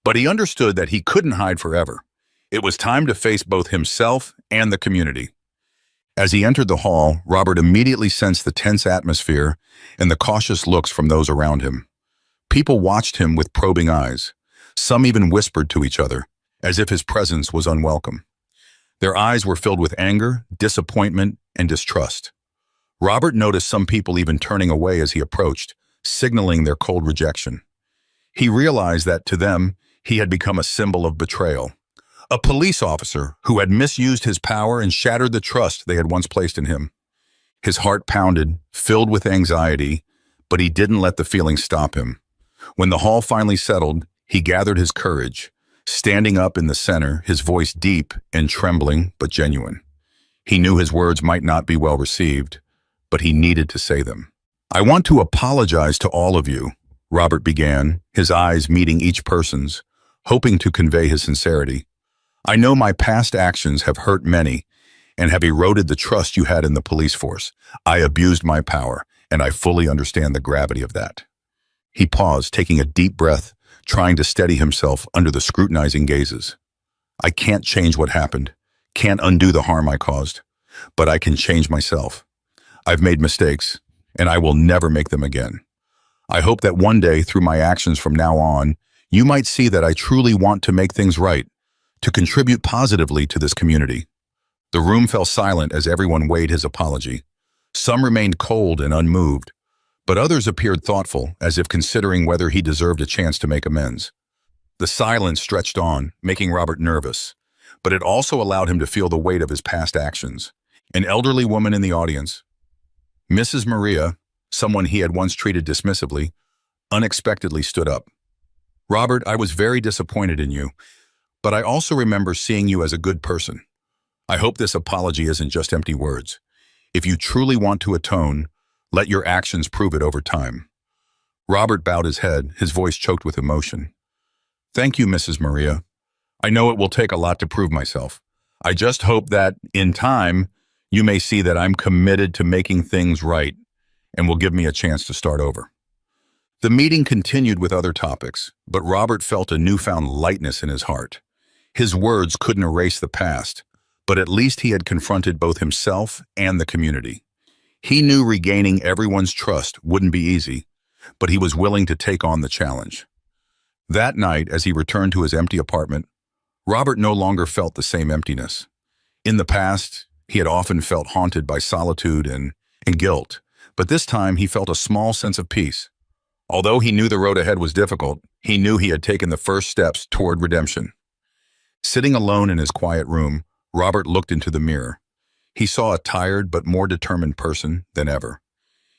But he understood that he couldn't hide forever. It was time to face both himself and the community. As he entered the hall, Robert immediately sensed the tense atmosphere and the cautious looks from those around him. People watched him with probing eyes. Some even whispered to each other, as if his presence was unwelcome. Their eyes were filled with anger, disappointment, and distrust. Robert noticed some people even turning away as he approached, signaling their cold rejection. He realized that, to them, he had become a symbol of betrayal. A police officer who had misused his power and shattered the trust they had once placed in him. His heart pounded, filled with anxiety, but he didn't let the feeling stop him. When the hall finally settled, he gathered his courage, standing up in the center, his voice deep and trembling but genuine. He knew his words might not be well received, but he needed to say them. "I want to apologize to all of you," Robert began, his eyes meeting each person's, hoping to convey his sincerity. "I know my past actions have hurt many and have eroded the trust you had in the police force. I abused my power, and I fully understand the gravity of that." He paused, taking a deep breath, trying to steady himself under the scrutinizing gazes. "I can't change what happened, can't undo the harm I caused, but I can change myself. I've made mistakes, and I will never make them again. I hope that one day, through my actions from now on, you might see that I truly want to make things right, to contribute positively to this community." The room fell silent as everyone weighed his apology. Some remained cold and unmoved, but others appeared thoughtful, as if considering whether he deserved a chance to make amends. The silence stretched on, making Robert nervous, but it also allowed him to feel the weight of his past actions. An elderly woman in the audience, Mrs. Maria, someone he had once treated dismissively, unexpectedly stood up. "Robert, I was very disappointed in you, but I also remember seeing you as a good person. I hope this apology isn't just empty words. If you truly want to atone, let your actions prove it over time." Robert bowed his head, his voice choked with emotion. "Thank you, Mrs. Maria. I know it will take a lot to prove myself. I just hope that, in time, you may see that I'm committed to making things right and will give me a chance to start over." The meeting continued with other topics, but Robert felt a newfound lightness in his heart. His words couldn't erase the past, but at least he had confronted both himself and the community. He knew regaining everyone's trust wouldn't be easy, but he was willing to take on the challenge. That night, as he returned to his empty apartment, Robert no longer felt the same emptiness. In the past, he had often felt haunted by solitude and guilt, but this time he felt a small sense of peace. Although he knew the road ahead was difficult, he knew he had taken the first steps toward redemption. Sitting alone in his quiet room, Robert looked into the mirror. He saw a tired but more determined person than ever.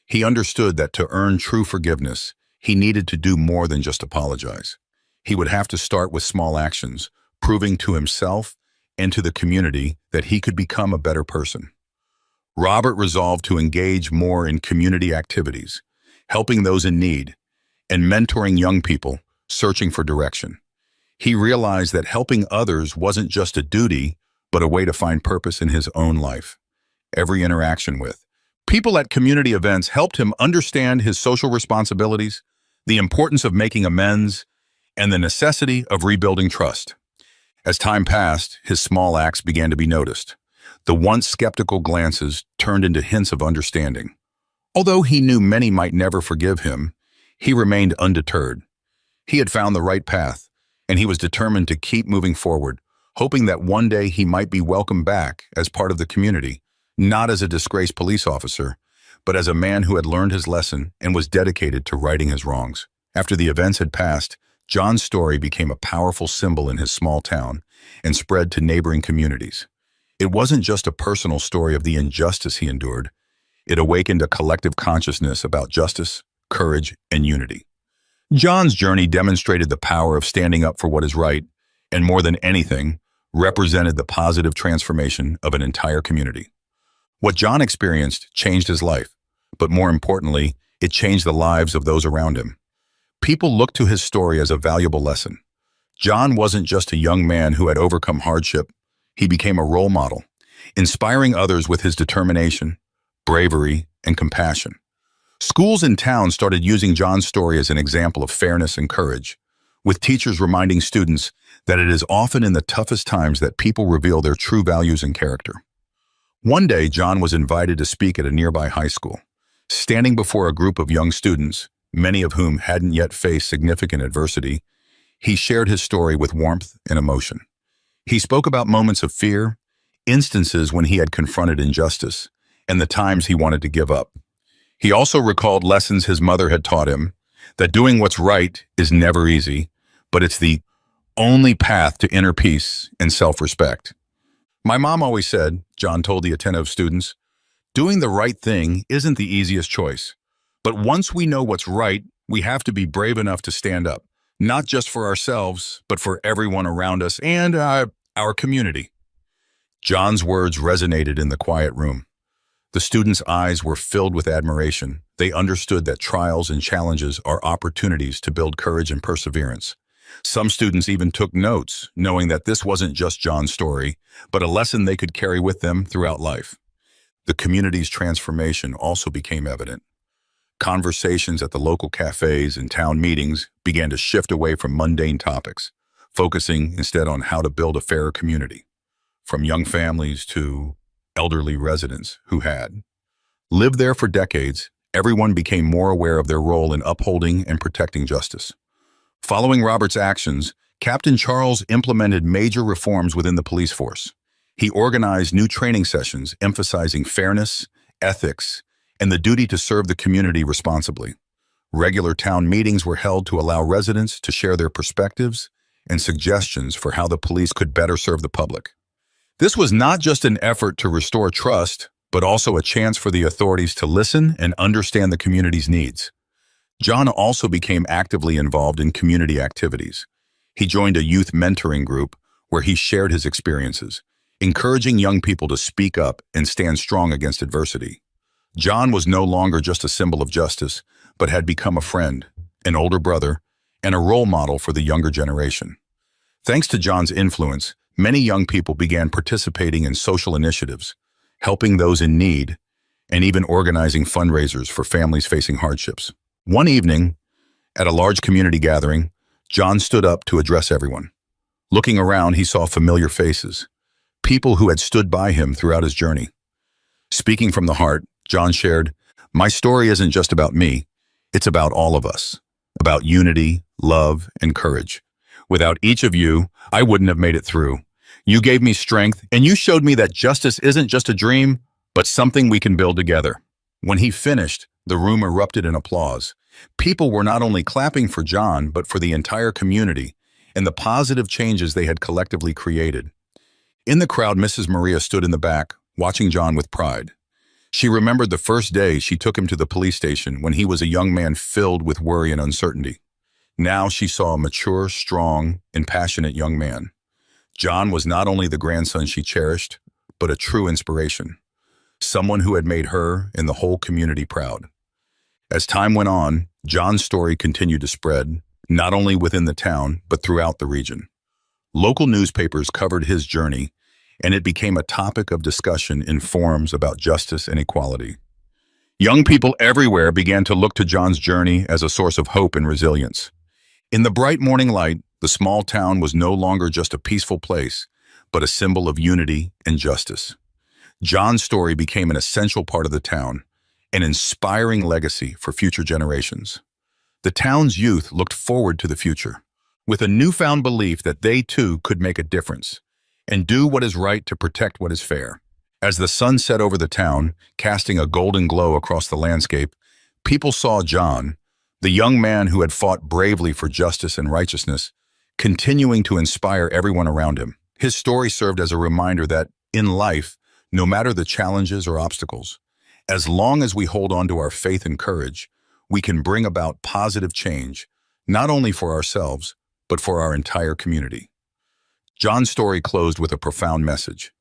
He understood that to earn true forgiveness, he needed to do more than just apologize. He would have to start with small actions, proving to himself and to the community that he could become a better person. Robert resolved to engage more in community activities, helping those in need, and mentoring young people searching for direction. He realized that helping others wasn't just a duty, but a way to find purpose in his own life. Every interaction with people at community events helped him understand his social responsibilities, the importance of making amends, and the necessity of rebuilding trust. As time passed, his small acts began to be noticed. The once skeptical glances turned into hints of understanding. Although he knew many might never forgive him, he remained undeterred. He had found the right path, and he was determined to keep moving forward, hoping that one day he might be welcomed back as part of the community, not as a disgraced police officer, but as a man who had learned his lesson and was dedicated to righting his wrongs. After the events had passed, John's story became a powerful symbol in his small town and spread to neighboring communities. It wasn't just a personal story of the injustice he endured. It awakened a collective consciousness about justice, courage, and unity. John's journey demonstrated the power of standing up for what is right, and more than anything, represented the positive transformation of an entire community. What John experienced changed his life, but more importantly, it changed the lives of those around him. People looked to his story as a valuable lesson. John wasn't just a young man who had overcome hardship. He became a role model, inspiring others with his determination, bravery, and compassion. Schools in town started using John's story as an example of fairness and courage, with teachers reminding students that it is often in the toughest times that people reveal their true values and character. One day, John was invited to speak at a nearby high school. Standing before a group of young students, many of whom hadn't yet faced significant adversity, he shared his story with warmth and emotion. He spoke about moments of fear, instances when he had confronted injustice, and the times he wanted to give up. He also recalled lessons his mother had taught him, that doing what's right is never easy, but it's the only path to inner peace and self-respect. "My mom always said," John told the attentive students, "doing the right thing isn't the easiest choice, But once we know what's right, we have to be brave enough to stand up, not just for ourselves, but for everyone around us and our community. John's words resonated in the quiet room. The students' eyes were filled with admiration. They understood that trials and challenges are opportunities to build courage and perseverance. Some students even took notes, knowing that this wasn't just John's story, but a lesson they could carry with them throughout life. The community's transformation also became evident. Conversations at the local cafes and town meetings began to shift away from mundane topics, focusing instead on how to build a fairer community. From young families to elderly residents who had lived there for decades, everyone became more aware of their role in upholding and protecting justice. Following Robert's actions, Captain Charles implemented major reforms within the police force. He organized new training sessions emphasizing fairness, ethics, and the duty to serve the community responsibly. Regular town meetings were held to allow residents to share their perspectives and suggestions for how the police could better serve the public. This was not just an effort to restore trust, but also a chance for the authorities to listen and understand the community's needs. John also became actively involved in community activities. He joined a youth mentoring group where he shared his experiences, encouraging young people to speak up and stand strong against adversity. John was no longer just a symbol of justice, but had become a friend, an older brother, and a role model for the younger generation. Thanks to John's influence, many young people began participating in social initiatives, helping those in need, and even organizing fundraisers for families facing hardships. One evening, at a large community gathering, John stood up to address everyone. Looking around, he saw familiar faces, people who had stood by him throughout his journey. Speaking from the heart, John shared, "My story isn't just about me, it's about all of us, about unity, love, and courage. Without each of you, I wouldn't have made it through. You gave me strength, and you showed me that justice isn't just a dream, but something we can build together." When he finished, the room erupted in applause. People were not only clapping for John, but for the entire community and the positive changes they had collectively created. In the crowd, Mrs. Maria stood in the back, watching John with pride. She remembered the first day she took him to the police station when he was a young man filled with worry and uncertainty. Now she saw a mature, strong, and passionate young man. John was not only the grandson she cherished, but a true inspiration, someone who had made her and the whole community proud. As time went on, John's story continued to spread, not only within the town, but throughout the region. Local newspapers covered his journey, and it became a topic of discussion in forums about justice and equality. Young people everywhere began to look to John's journey as a source of hope and resilience. In the bright morning light, the small town was no longer just a peaceful place, but a symbol of unity and justice. John's story became an essential part of the town, an inspiring legacy for future generations. The town's youth looked forward to the future, with a newfound belief that they too could make a difference and do what is right to protect what is fair. As the sun set over the town, casting a golden glow across the landscape, people saw John, the young man who had fought bravely for justice and righteousness, continuing to inspire everyone around him. His story served as a reminder that, in life, no matter the challenges or obstacles, as long as we hold on to our faith and courage, we can bring about positive change, not only for ourselves, but for our entire community. John's story closed with a profound message.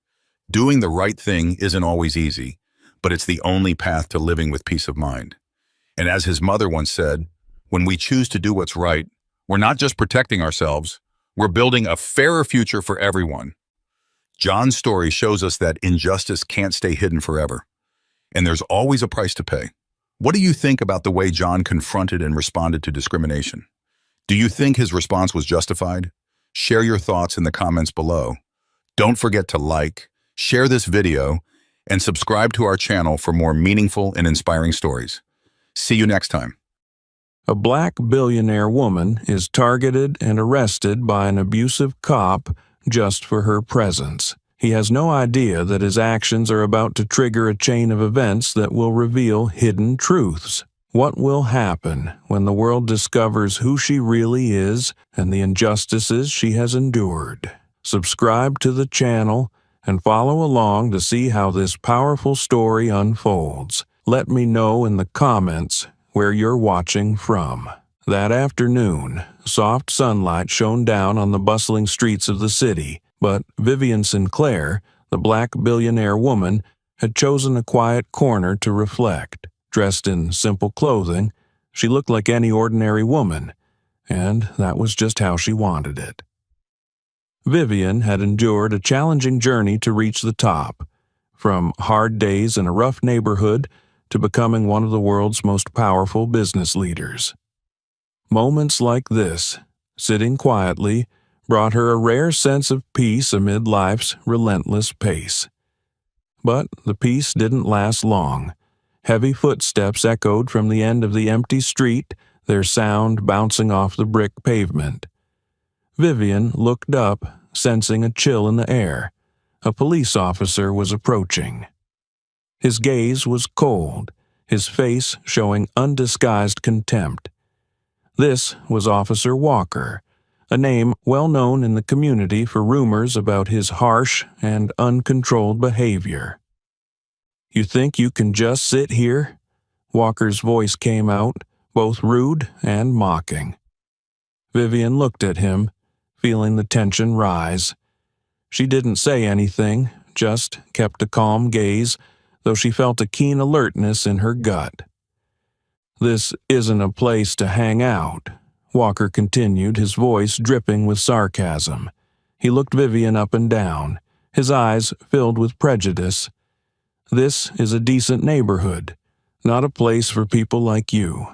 Doing the right thing isn't always easy, but it's the only path to living with peace of mind. And as his mother once said, when we choose to do what's right, we're not just protecting ourselves, we're building a fairer future for everyone. John's story shows us that injustice can't stay hidden forever, and there's always a price to pay. What do you think about the way John confronted and responded to discrimination? Do you think his response was justified? Share your thoughts in the comments below. Don't forget to like, share this video, and subscribe to our channel for more meaningful and inspiring stories. See you next time. A black billionaire woman is targeted and arrested by an abusive cop just for her presence. He has no idea that his actions are about to trigger a chain of events that will reveal hidden truths. What will happen when the world discovers who she really is and the injustices she has endured? Subscribe to the channel and follow along to see how this powerful story unfolds. Let me know in the comments where you're watching from. That afternoon, soft sunlight shone down on the bustling streets of the city, but Vivian Sinclair, the black billionaire woman, had chosen a quiet corner to reflect. Dressed in simple clothing, she looked like any ordinary woman, and that was just how she wanted it. Vivian had endured a challenging journey to reach the top, from hard days in a rough neighborhood to becoming one of the world's most powerful business leaders. Moments like this, sitting quietly, brought her a rare sense of peace amid life's relentless pace. But the peace didn't last long. Heavy footsteps echoed from the end of the empty street, their sound bouncing off the brick pavement. Vivian looked up, sensing a chill in the air. A police officer was approaching. His gaze was cold, his face showing undisguised contempt. This was Officer Walker, a name well known in the community for rumors about his harsh and uncontrolled behavior. "You think you can just sit here?" Walker's voice came out, both rude and mocking. Vivian looked at him, feeling the tension rise. She didn't say anything, just kept a calm gaze, though she felt a keen alertness in her gut. "This isn't a place to hang out," Walker continued, his voice dripping with sarcasm. He looked Vivian up and down, his eyes filled with prejudice. "This is a decent neighborhood, not a place for people like you."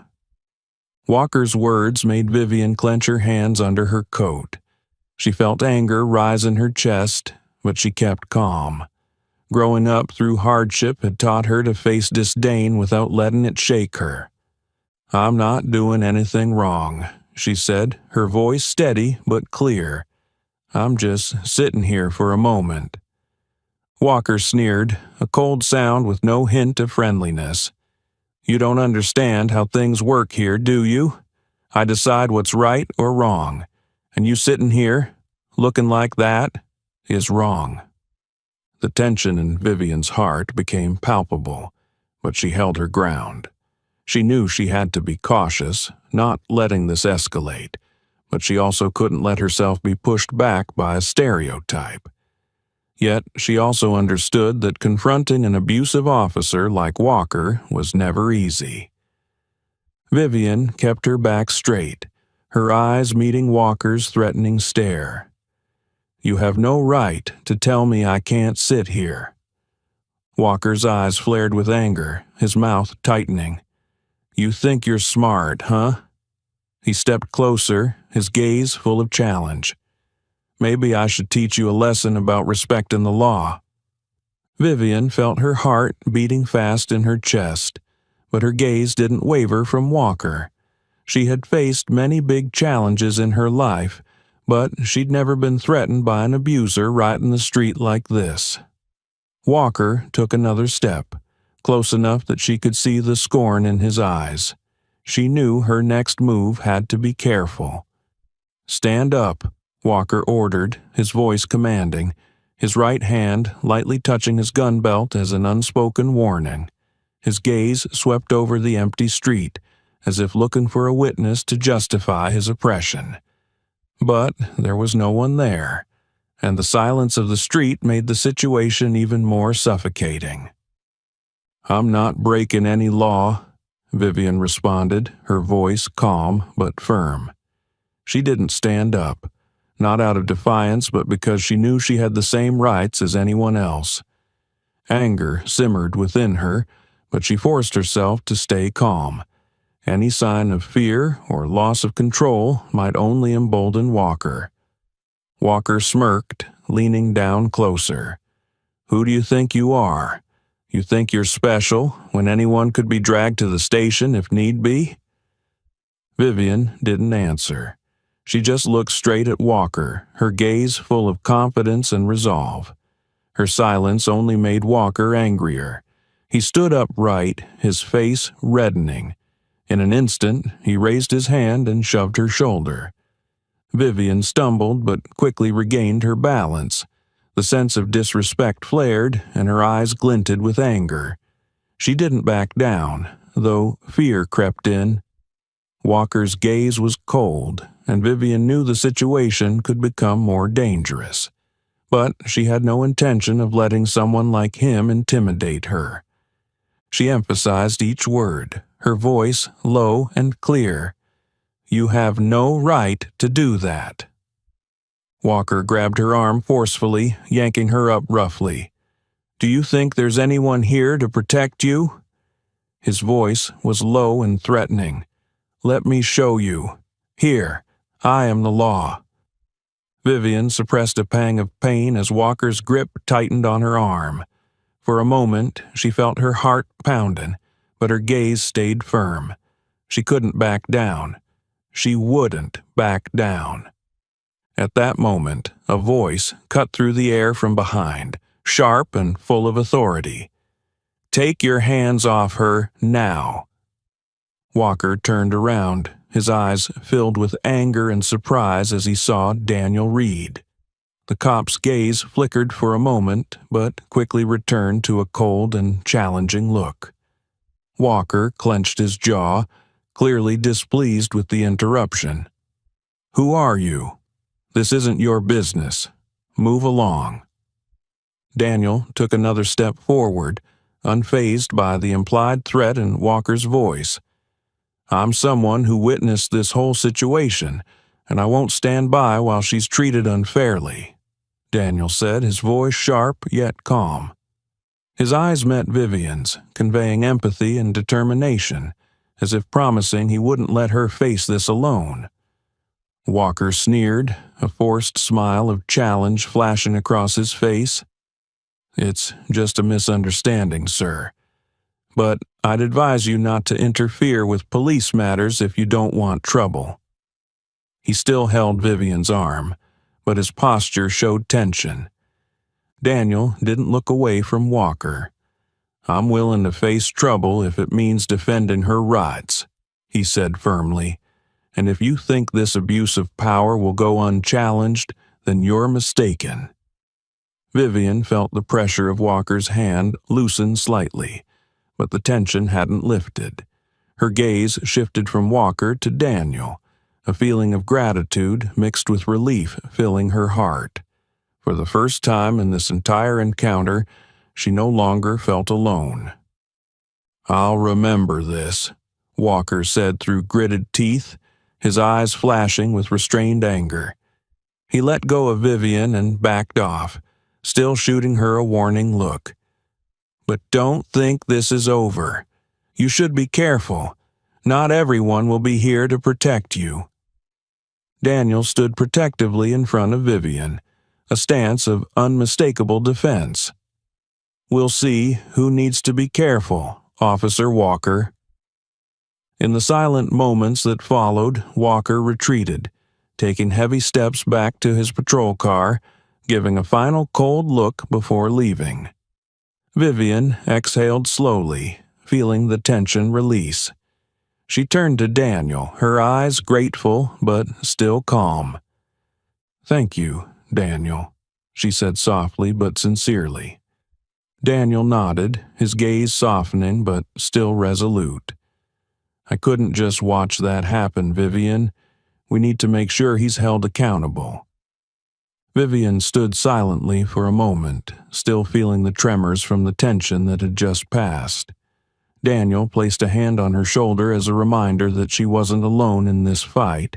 Walker's words made Vivian clench her hands under her coat. She felt anger rise in her chest, but she kept calm. Growing up through hardship had taught her to face disdain without letting it shake her. "I'm not doing anything wrong," she said, her voice steady but clear. "I'm just sitting here for a moment." Walker sneered, a cold sound with no hint of friendliness. "You don't understand how things work here, do you? I decide what's right or wrong, and you sitting here, looking like that, is wrong." The tension in Vivian's heart became palpable, but she held her ground. She knew she had to be cautious, not letting this escalate, but she also couldn't let herself be pushed back by a stereotype. Yet she also understood that confronting an abusive officer like Walker was never easy. Vivian kept her back straight, her eyes meeting Walker's threatening stare. "You have no right to tell me I can't sit here." Walker's eyes flared with anger, his mouth tightening. "You think you're smart, huh?" He stepped closer, his gaze full of challenge. "Maybe I should teach you a lesson about respecting the law." Vivian felt her heart beating fast in her chest, but her gaze didn't waver from Walker. She had faced many big challenges in her life, but she'd never been threatened by an abuser right in the street like this. Walker took another step, close enough that she could see the scorn in his eyes. She knew her next move had to be careful. "Stand up," Walker ordered, his voice commanding, his right hand lightly touching his gun belt as an unspoken warning. His gaze swept over the empty street, as if looking for a witness to justify his oppression. But there was no one there, and the silence of the street made the situation even more suffocating. "I'm not breaking any law," Vivian responded, her voice calm but firm. She didn't stand up, not out of defiance but because she knew she had the same rights as anyone else. Anger simmered within her, but she forced herself to stay calm. Any sign of fear or loss of control might only embolden Walker. Walker smirked, leaning down closer. "Who do you think you are? You think you're special when anyone could be dragged to the station if need be?" Vivian didn't answer. She just looked straight at Walker, her gaze full of confidence and resolve. Her silence only made Walker angrier. He stood upright, his face reddening. In an instant, he raised his hand and shoved her shoulder. Vivian stumbled but quickly regained her balance. The sense of disrespect flared, and her eyes glinted with anger. She didn't back down, though fear crept in. Walker's gaze was cold, and Vivian knew the situation could become more dangerous. But she had no intention of letting someone like him intimidate her. She emphasized each word, her voice low and clear. "You have no right to do that." Walker grabbed her arm forcefully, yanking her up roughly. "Do you think there's anyone here to protect you?" His voice was low and threatening. "Let me show you. Here, I am the law." Vivian suppressed a pang of pain as Walker's grip tightened on her arm. For a moment, she felt her heart pounding, but her gaze stayed firm. She couldn't back down. She wouldn't back down. At that moment, a voice cut through the air from behind, sharp and full of authority. "Take your hands off her now." Walker turned around, his eyes filled with anger and surprise as he saw Daniel Reed. The cop's gaze flickered for a moment, but quickly returned to a cold and challenging look. Walker clenched his jaw, clearly displeased with the interruption. "Who are you? This isn't your business. Move along." Daniel took another step forward, unfazed by the implied threat in Walker's voice. "I'm someone who witnessed this whole situation, and I won't stand by while she's treated unfairly," Daniel said, his voice sharp yet calm. His eyes met Vivian's, conveying empathy and determination, as if promising he wouldn't let her face this alone. Walker sneered, a forced smile of challenge flashing across his face. "It's just a misunderstanding, sir. But I'd advise you not to interfere with police matters if you don't want trouble." He still held Vivian's arm, but his posture showed tension. Daniel didn't look away from Walker. "I'm willing to face trouble if it means defending her rights," he said firmly. "And if you think this abuse of power will go unchallenged, then you're mistaken." Vivian felt the pressure of Walker's hand loosen slightly, but the tension hadn't lifted. Her gaze shifted from Walker to Daniel, a feeling of gratitude mixed with relief filling her heart. For the first time in this entire encounter, she no longer felt alone. "I'll remember this," Walker said through gritted teeth, his eyes flashing with restrained anger. He let go of Vivian and backed off, still shooting her a warning look. "But don't think this is over. You should be careful. Not everyone will be here to protect you." Daniel stood protectively in front of Vivian, a stance of unmistakable defense. "We'll see who needs to be careful, Officer Walker." In the silent moments that followed, Walker retreated, taking heavy steps back to his patrol car, giving a final cold look before leaving. Vivian exhaled slowly, feeling the tension release. She turned to Daniel, her eyes grateful but still calm. "Thank you, Daniel," she said softly but sincerely. Daniel nodded, his gaze softening but still resolute. "I couldn't just watch that happen, Vivian. We need to make sure he's held accountable." Vivian stood silently for a moment, still feeling the tremors from the tension that had just passed. Daniel placed a hand on her shoulder as a reminder that she wasn't alone in this fight,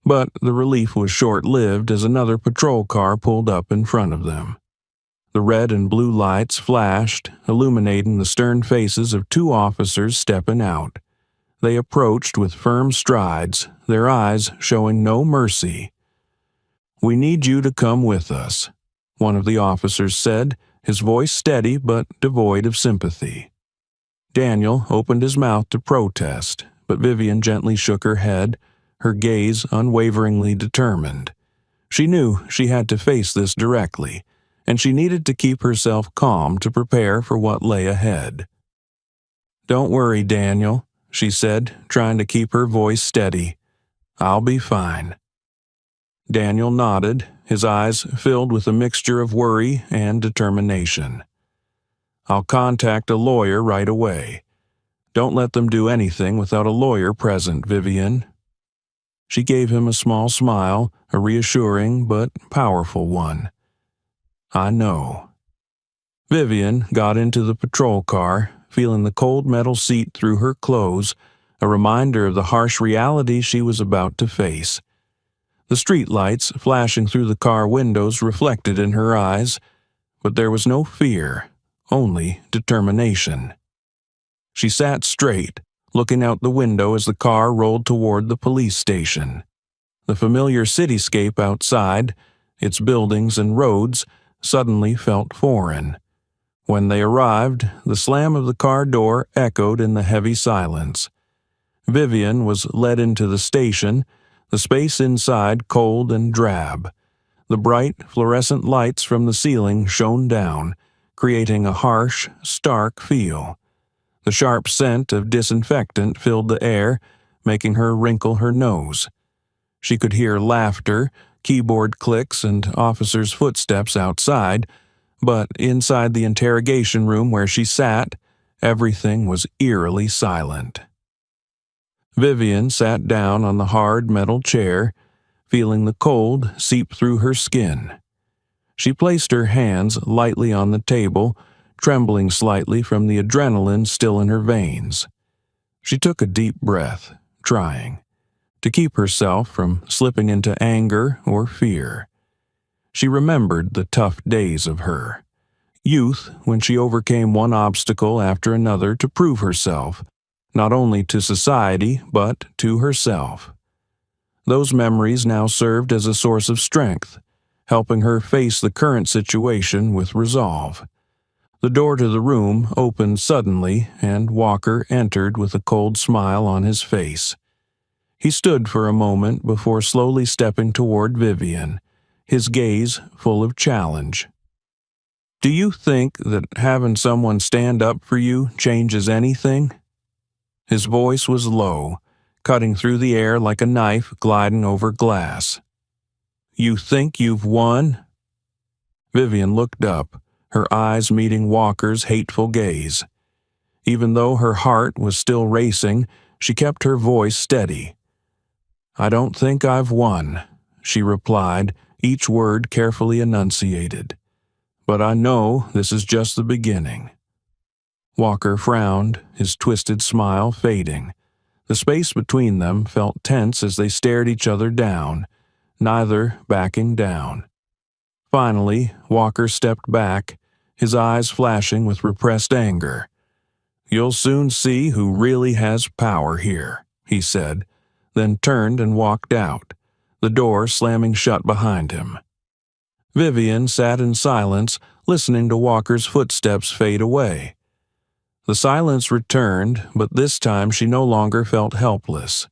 but the relief was short-lived as another patrol car pulled up in front of them. The red and blue lights flashed, illuminating the stern faces of two officers stepping out. They approached with firm strides, their eyes showing no mercy. "We need you to come with us," one of the officers said, his voice steady but devoid of sympathy. Daniel opened his mouth to protest, but Vivian gently shook her head, her gaze unwaveringly determined. She knew she had to face this directly, and she needed to keep herself calm to prepare for what lay ahead. "Don't worry, Daniel," she said, trying to keep her voice steady. "I'll be fine." Daniel nodded, his eyes filled with a mixture of worry and determination. "I'll contact a lawyer right away. Don't let them do anything without a lawyer present, Vivian." She gave him a small smile, a reassuring but powerful one. "I know." Vivian got into the patrol car, feeling the cold metal seat through her clothes, a reminder of the harsh reality she was about to face. The streetlights flashing through the car windows reflected in her eyes, but there was no fear, only determination. She sat straight, looking out the window as the car rolled toward the police station. The familiar cityscape outside, its buildings and roads, suddenly felt foreign. When they arrived, the slam of the car door echoed in the heavy silence. Vivian was led into the station, the space inside cold and drab. The bright, fluorescent lights from the ceiling shone down, creating a harsh, stark feel. The sharp scent of disinfectant filled the air, making her wrinkle her nose. She could hear laughter, keyboard clicks, and officers' footsteps outside, but inside the interrogation room where she sat, everything was eerily silent. Vivian sat down on the hard metal chair, feeling the cold seep through her skin. She placed her hands lightly on the table, trembling slightly from the adrenaline still in her veins. She took a deep breath, trying to keep herself from slipping into anger or fear. She remembered the tough days of her youth when she overcame one obstacle after another to prove herself, not only to society but to herself. Those memories now served as a source of strength, helping her face the current situation with resolve. The door to the room opened suddenly, and Walker entered with a cold smile on his face. He stood for a moment before slowly stepping toward Vivian, his gaze full of challenge. "Do you think that having someone stand up for you changes anything?" His voice was low, cutting through the air like a knife gliding over glass. "You think you've won?" Vivian looked up, her eyes meeting Walker's hateful gaze. Even though her heart was still racing, she kept her voice steady. "I don't think I've won," she replied, each word carefully enunciated. "But I know this is just the beginning." Walker frowned, his twisted smile fading. The space between them felt tense as they stared each other down, neither backing down. Finally, Walker stepped back, his eyes flashing with repressed anger. "You'll soon see who really has power here," he said, then turned and walked out, the door slamming shut behind him. Vivian sat in silence, listening to Walker's footsteps fade away. The silence returned, but this time she no longer felt helpless.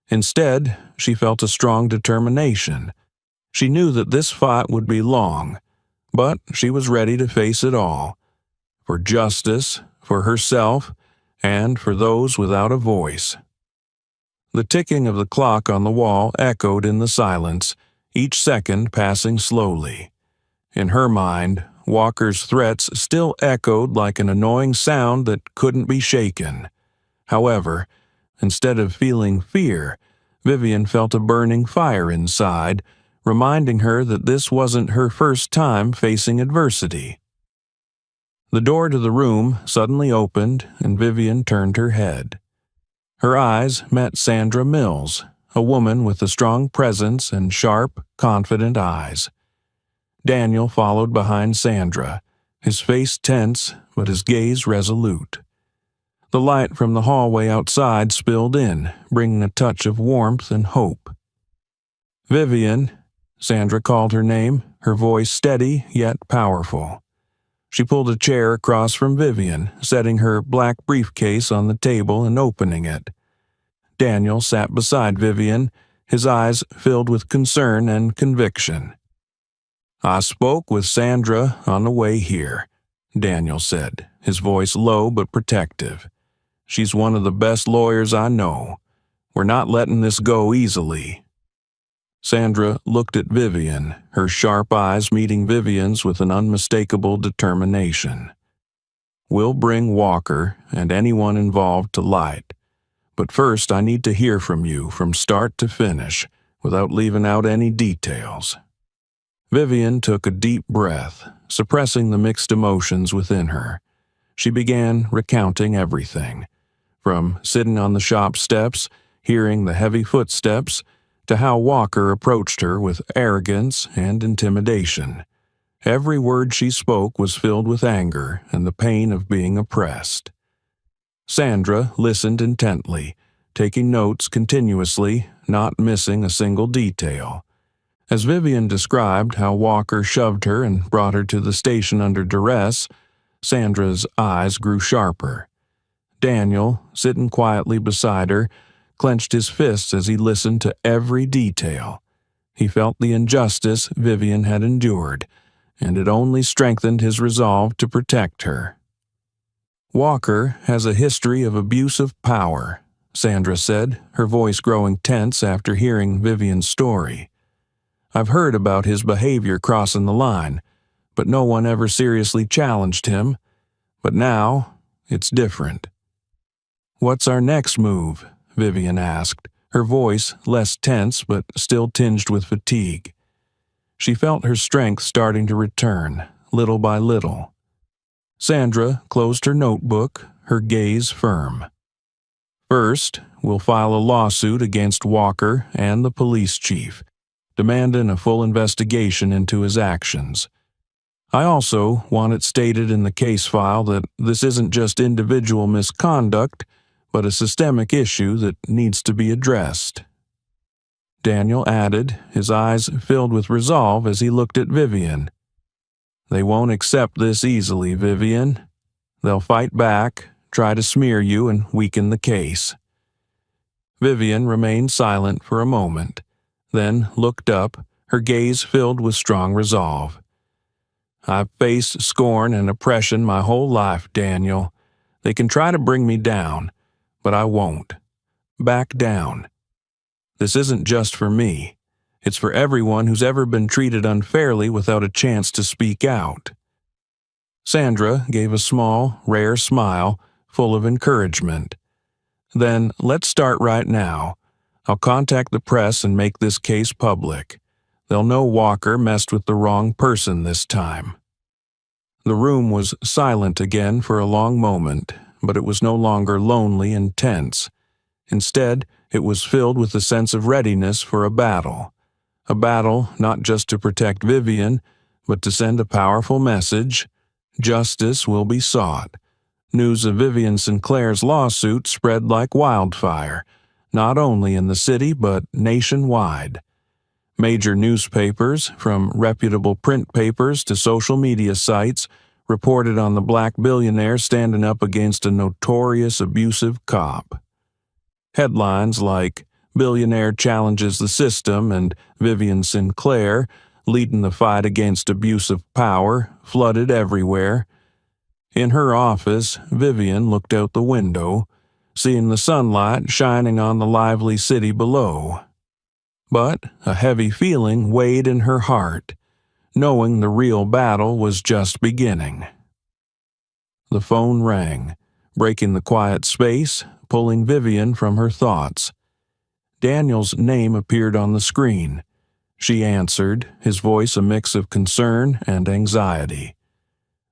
Instead, she felt a strong determination. She knew that this fight would be long, but she was ready to face it all. For justice, for herself, and for those without a voice. The ticking of the clock on the wall echoed in the silence, each second passing slowly. In her mind, Walker's threats still echoed like an annoying sound that couldn't be shaken. However, instead of feeling fear, Vivian felt a burning fire inside, reminding her that this wasn't her first time facing adversity. The door to the room suddenly opened, and Vivian turned her head. Her eyes met Sandra Mills, a woman with a strong presence and sharp, confident eyes. Daniel followed behind Sandra, his face tense but his gaze resolute. The light from the hallway outside spilled in, bringing a touch of warmth and hope. "Vivian," Sandra called her name, her voice steady yet powerful. She pulled a chair across from Vivian, setting her black briefcase on the table and opening it. Daniel sat beside Vivian, his eyes filled with concern and conviction. "I spoke with Sandra on the way here," Daniel said, his voice low but protective. "She's one of the best lawyers I know. We're not letting this go easily." Sandra looked at Vivian, her sharp eyes meeting Vivian's with an unmistakable determination. We'll bring Walker and anyone involved to light. But first, I need to hear from you from start to finish, without leaving out any details." Vivian took a deep breath, suppressing the mixed emotions within her. She began recounting everything, from sitting on the shop steps, hearing the heavy footsteps, to how Walker approached her with arrogance and intimidation. Every word she spoke was filled with anger and the pain of being oppressed. Sandra listened intently, taking notes continuously, not missing a single detail. As Vivian described how Walker shoved her and brought her to the station under duress, Sandra's eyes grew sharper. Daniel, sitting quietly beside her, clenched his fists as he listened to every detail. He felt the injustice Vivian had endured, and it only strengthened his resolve to protect her. "Walker has a history of abuse of power," Sandra said, her voice growing tense after hearing Vivian's story. "I've heard about his behavior crossing the line, but no one ever seriously challenged him. But now, it's different." "What's our next move?" Vivian asked, her voice less tense but still tinged with fatigue. She felt her strength starting to return, little by little. Sandra closed her notebook, her gaze firm. "First, we'll file a lawsuit against Walker and the police chief, demanding a full investigation into his actions. I also want it stated in the case file that this isn't just individual misconduct, but a systemic issue that needs to be addressed." Daniel added, his eyes filled with resolve as he looked at Vivian. "They won't accept this easily, Vivian. They'll fight back, try to smear you and weaken the case." Vivian remained silent for a moment, then looked up, her gaze filled with strong resolve. "I've faced scorn and oppression my whole life, Daniel. They can try to bring me down, but I won't. Back down. This isn't just for me. It's for everyone who's ever been treated unfairly without a chance to speak out." Sandra gave a small, rare smile, full of encouragement. "Then let's start right now. I'll contact the press and make this case public. They'll know Walker messed with the wrong person this time." The room was silent again for a long moment, but it was no longer lonely and tense. Instead, it was filled with a sense of readiness for a battle not just to protect Vivian, but to send a powerful message. Justice will be sought. News of Vivian Sinclair's lawsuit spread like wildfire, not only in the city but nationwide. Major newspapers, from reputable print papers to social media sites, reported on the black billionaire standing up against a notorious abusive cop. Headlines like "Billionaire Challenges the System" and "Vivian Sinclair, Leading the Fight Against Abuse of Power" flooded everywhere. In her office, Vivian looked out the window, seeing the sunlight shining on the lively city below. But a heavy feeling weighed in her heart, knowing the real battle was just beginning. The phone rang, breaking the quiet space, pulling Vivian from her thoughts. Daniel's name appeared on the screen. She answered, his voice a mix of concern and anxiety.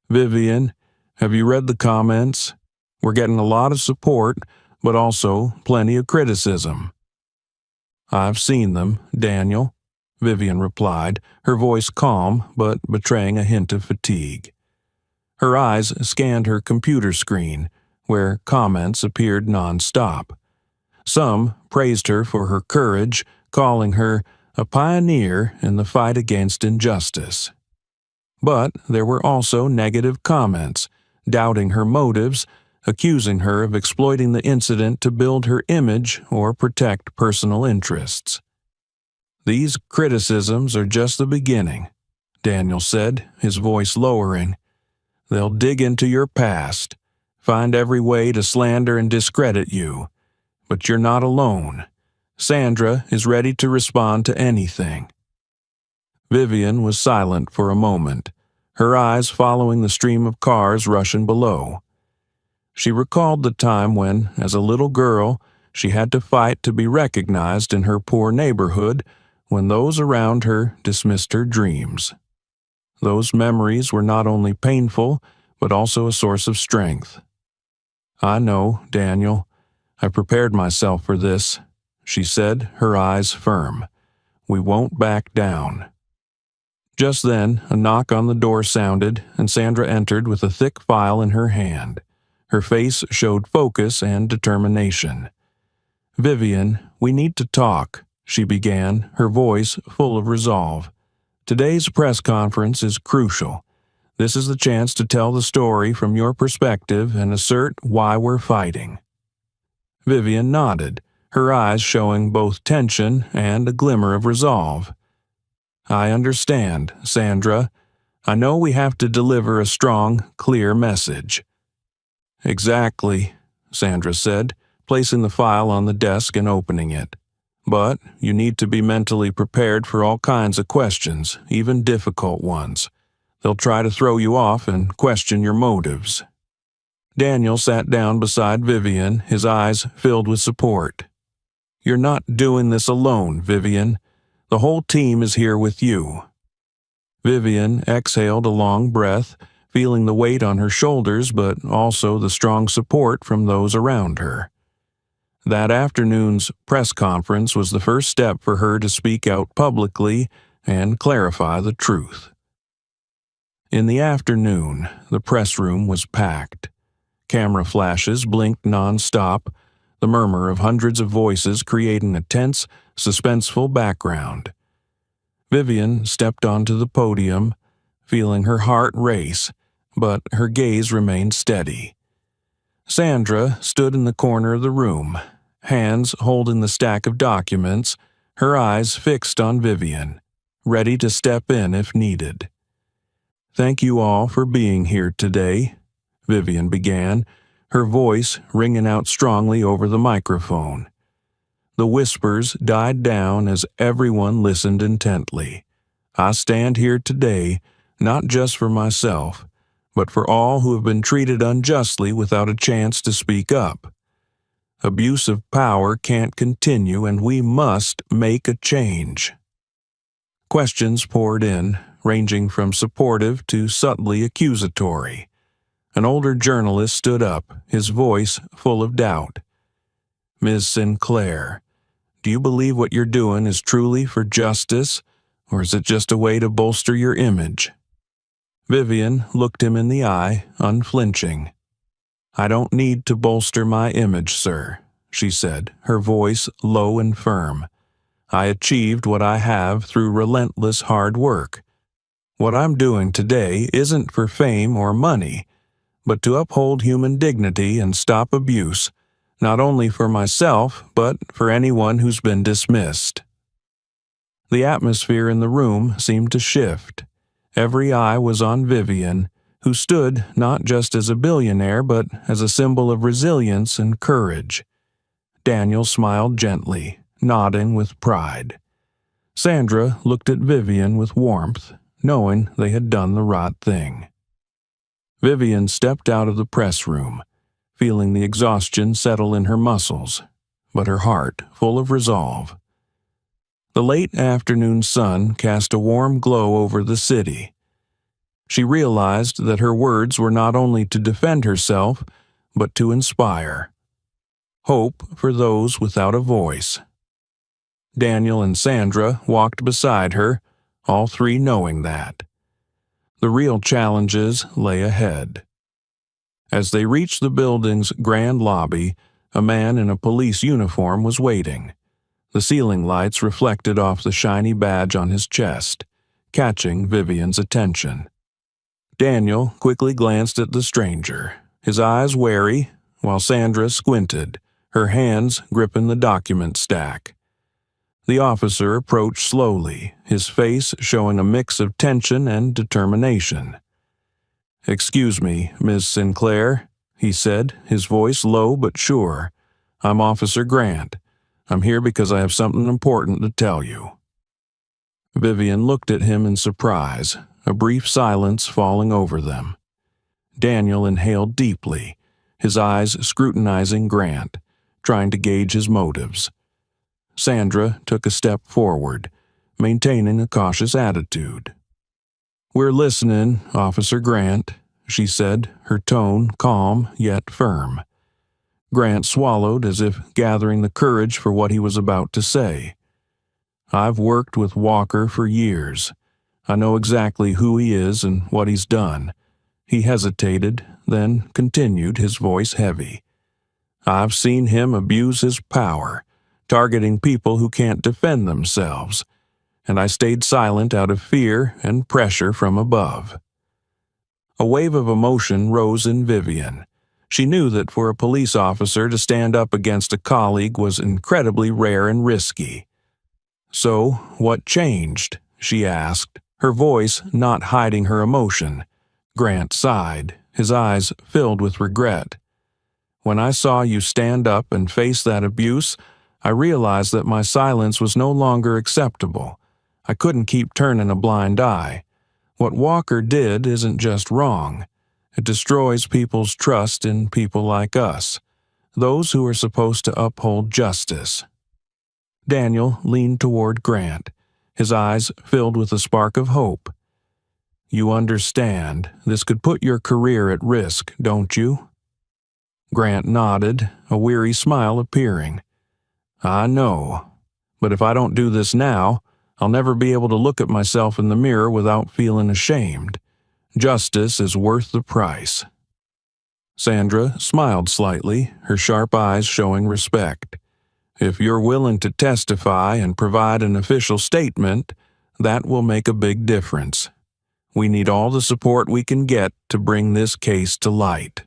"Vivian, have you read the comments? We're getting a lot of support, but also plenty of criticism." "I've seen them, Daniel," Vivian replied, her voice calm but betraying a hint of fatigue. Her eyes scanned her computer screen, where comments appeared non-stop. Some praised her for her courage, calling her a pioneer in the fight against injustice. But there were also negative comments, doubting her motives, accusing her of exploiting the incident to build her image or protect personal interests. "These criticisms are just the beginning," Daniel said, his voice lowering. "They'll dig into your past, find every way to slander and discredit you. But you're not alone. Sandra is ready to respond to anything." Vivian was silent for a moment, her eyes following the stream of cars rushing below. She recalled the time when, as a little girl, she had to fight to be recognized in her poor neighborhood when those around her dismissed her dreams. Those memories were not only painful, but also a source of strength. "I know, Daniel. I prepared myself for this," she said, her eyes firm. "We won't back down." Just then, a knock on the door sounded, and Sandra entered with a thick file in her hand. Her face showed focus and determination. "Vivian, we need to talk," she began, her voice full of resolve. "Today's press conference is crucial. This is the chance to tell the story from your perspective and assert why we're fighting." Vivian nodded, her eyes showing both tension and a glimmer of resolve. "I understand, Sandra. I know we have to deliver a strong, clear message." "Exactly," Sandra said, placing the file on the desk and opening it. "But you need to be mentally prepared for all kinds of questions, even difficult ones. They'll try to throw you off and question your motives." Daniel sat down beside Vivian, his eyes filled with support. "You're not doing this alone, Vivian. The whole team is here with you." Vivian exhaled a long breath, feeling the weight on her shoulders but also the strong support from those around her. That afternoon's press conference was the first step for her to speak out publicly and clarify the truth. In the afternoon, the press room was packed. Camera flashes blinked non-stop, the murmur of hundreds of voices creating a tense, suspenseful background. Vivian stepped onto the podium, feeling her heart race, but her gaze remained steady. Sandra stood in the corner of the room, hands holding the stack of documents, her eyes fixed on Vivian, ready to step in if needed. "Thank you all for being here today," Vivian began, her voice ringing out strongly over the microphone. The whispers died down as everyone listened intently. "I stand here today not just for myself, but for all who have been treated unjustly without a chance to speak up. Abuse of power can't continue, and we must make a change." Questions poured in, ranging from supportive to subtly accusatory. An older journalist stood up, his voice full of doubt. "Ms. Sinclair, do you believe what you're doing is truly for justice, or is it just a way to bolster your image?" Vivian looked him in the eye, unflinching. "I don't need to bolster my image, sir," she said, her voice low and firm. "I achieved what I have through relentless hard work. What I'm doing today isn't for fame or money, but to uphold human dignity and stop abuse, not only for myself, but for anyone who's been dismissed." The atmosphere in the room seemed to shift. Every eye was on Vivian, who stood not just as a billionaire, but as a symbol of resilience and courage. Daniel smiled gently, nodding with pride. Sandra looked at Vivian with warmth, knowing they had done the right thing. Vivian stepped out of the press room, feeling the exhaustion settle in her muscles, but her heart full of resolve. The late afternoon sun cast a warm glow over the city. She realized that her words were not only to defend herself, but to inspire. Hope for those without a voice. Daniel and Sandra walked beside her, all three knowing that. The real challenges lay ahead. As they reached the building's grand lobby, a man in a police uniform was waiting. The ceiling lights reflected off the shiny badge on his chest, catching Vivian's attention. Daniel quickly glanced at the stranger, his eyes wary, while Sandra squinted, her hands gripping the document stack. The officer approached slowly, his face showing a mix of tension and determination. "Excuse me, Ms. Sinclair," he said, his voice low but sure. "I'm Officer Grant. I'm here because I have something important to tell you." Vivian looked at him in surprise, a brief silence falling over them. Daniel inhaled deeply, his eyes scrutinizing Grant, trying to gauge his motives. Sandra took a step forward, maintaining a cautious attitude. "We're listening, Officer Grant," she said, her tone calm yet firm. Grant swallowed as if gathering the courage for what he was about to say. "I've worked with Walker for years. I know exactly who he is and what he's done." He hesitated, then continued, his voice heavy. "I've seen him abuse his power, targeting people who can't defend themselves, and I stayed silent out of fear and pressure from above." A wave of emotion rose in Vivian. She knew that for a police officer to stand up against a colleague was incredibly rare and risky. "So, what changed?" she asked, her voice not hiding her emotion. Grant sighed, his eyes filled with regret. "When I saw you stand up and face that abuse, I realized that my silence was no longer acceptable. I couldn't keep turning a blind eye. What Walker did isn't just wrong. It destroys people's trust in people like us, those who are supposed to uphold justice." Daniel leaned toward Grant, his eyes filled with a spark of hope. "You understand, this could put your career at risk, don't you?" Grant nodded, a weary smile appearing. "I know, but if I don't do this now, I'll never be able to look at myself in the mirror without feeling ashamed. Justice is worth the price." Sandra smiled slightly, her sharp eyes showing respect. "If you're willing to testify and provide an official statement, that will make a big difference. We need all the support we can get to bring this case to light."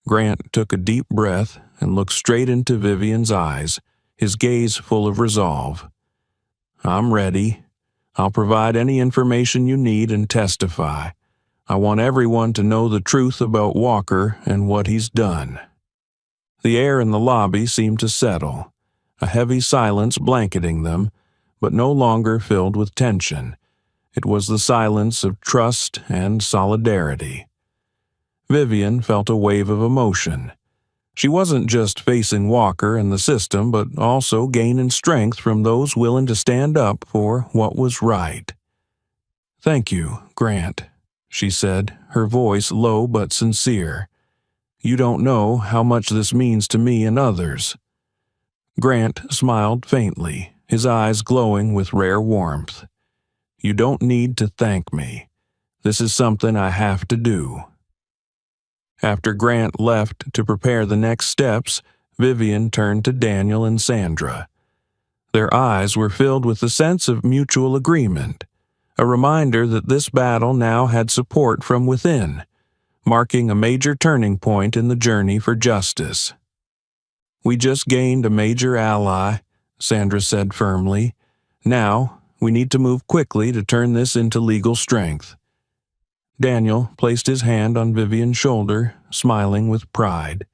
Grant took a deep breath and looked straight into Vivian's eyes, his gaze full of resolve. "I'm ready. I'll provide any information you need and testify. I want everyone to know the truth about Walker and what he's done." The air in the lobby seemed to settle, a heavy silence blanketing them, but no longer filled with tension. It was the silence of trust and solidarity. Vivian felt a wave of emotion. She wasn't just facing Walker and the system, but also gaining strength from those willing to stand up for what was right. "Thank you, Grant," she said, her voice low but sincere. "You don't know how much this means to me and others." Grant smiled faintly, his eyes glowing with rare warmth. "You don't need to thank me. This is something I have to do." After Grant left to prepare the next steps, Vivian turned to Daniel and Sandra. Their eyes were filled with a sense of mutual agreement, a reminder that this battle now had support from within, marking a major turning point in the journey for justice. "We just gained a major ally," Sandra said firmly. "Now, we need to move quickly to turn this into legal strength." Daniel placed his hand on Vivian's shoulder, smiling with pride.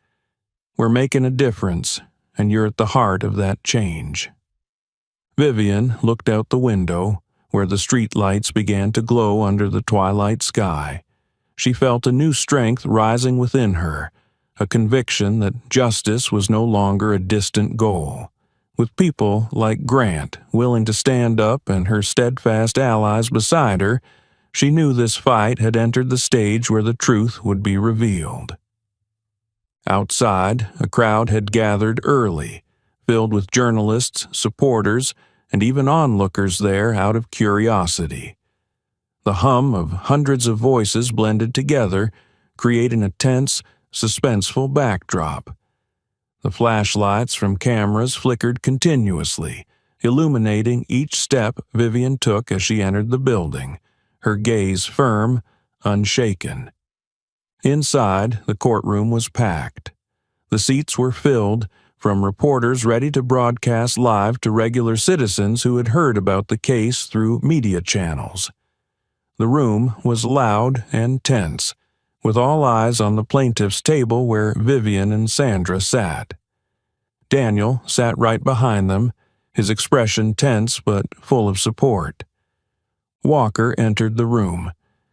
"We're making a difference, and you're at the heart of that change." Vivian looked out the window, where the street lights began to glow under the twilight sky. She felt a new strength rising within her, a conviction that justice was no longer a distant goal. With people like Grant willing to stand up and her steadfast allies beside her, she knew this fight had entered the stage where the truth would be revealed. Outside, a crowd had gathered early, filled with journalists, supporters, and even onlookers there out of curiosity. The hum of hundreds of voices blended together, creating a tense, suspenseful backdrop. The flashlights from cameras flickered continuously, illuminating each step Vivian took as she entered the building, her gaze firm, unshaken. Inside, the courtroom was packed. The seats were filled, from reporters ready to broadcast live to regular citizens who had heard about the case through media channels. The room was loud and tense, with all eyes on the plaintiff's table where Vivian and Sandra sat. Daniel sat right behind them, his expression tense but full of support. Walker entered the room,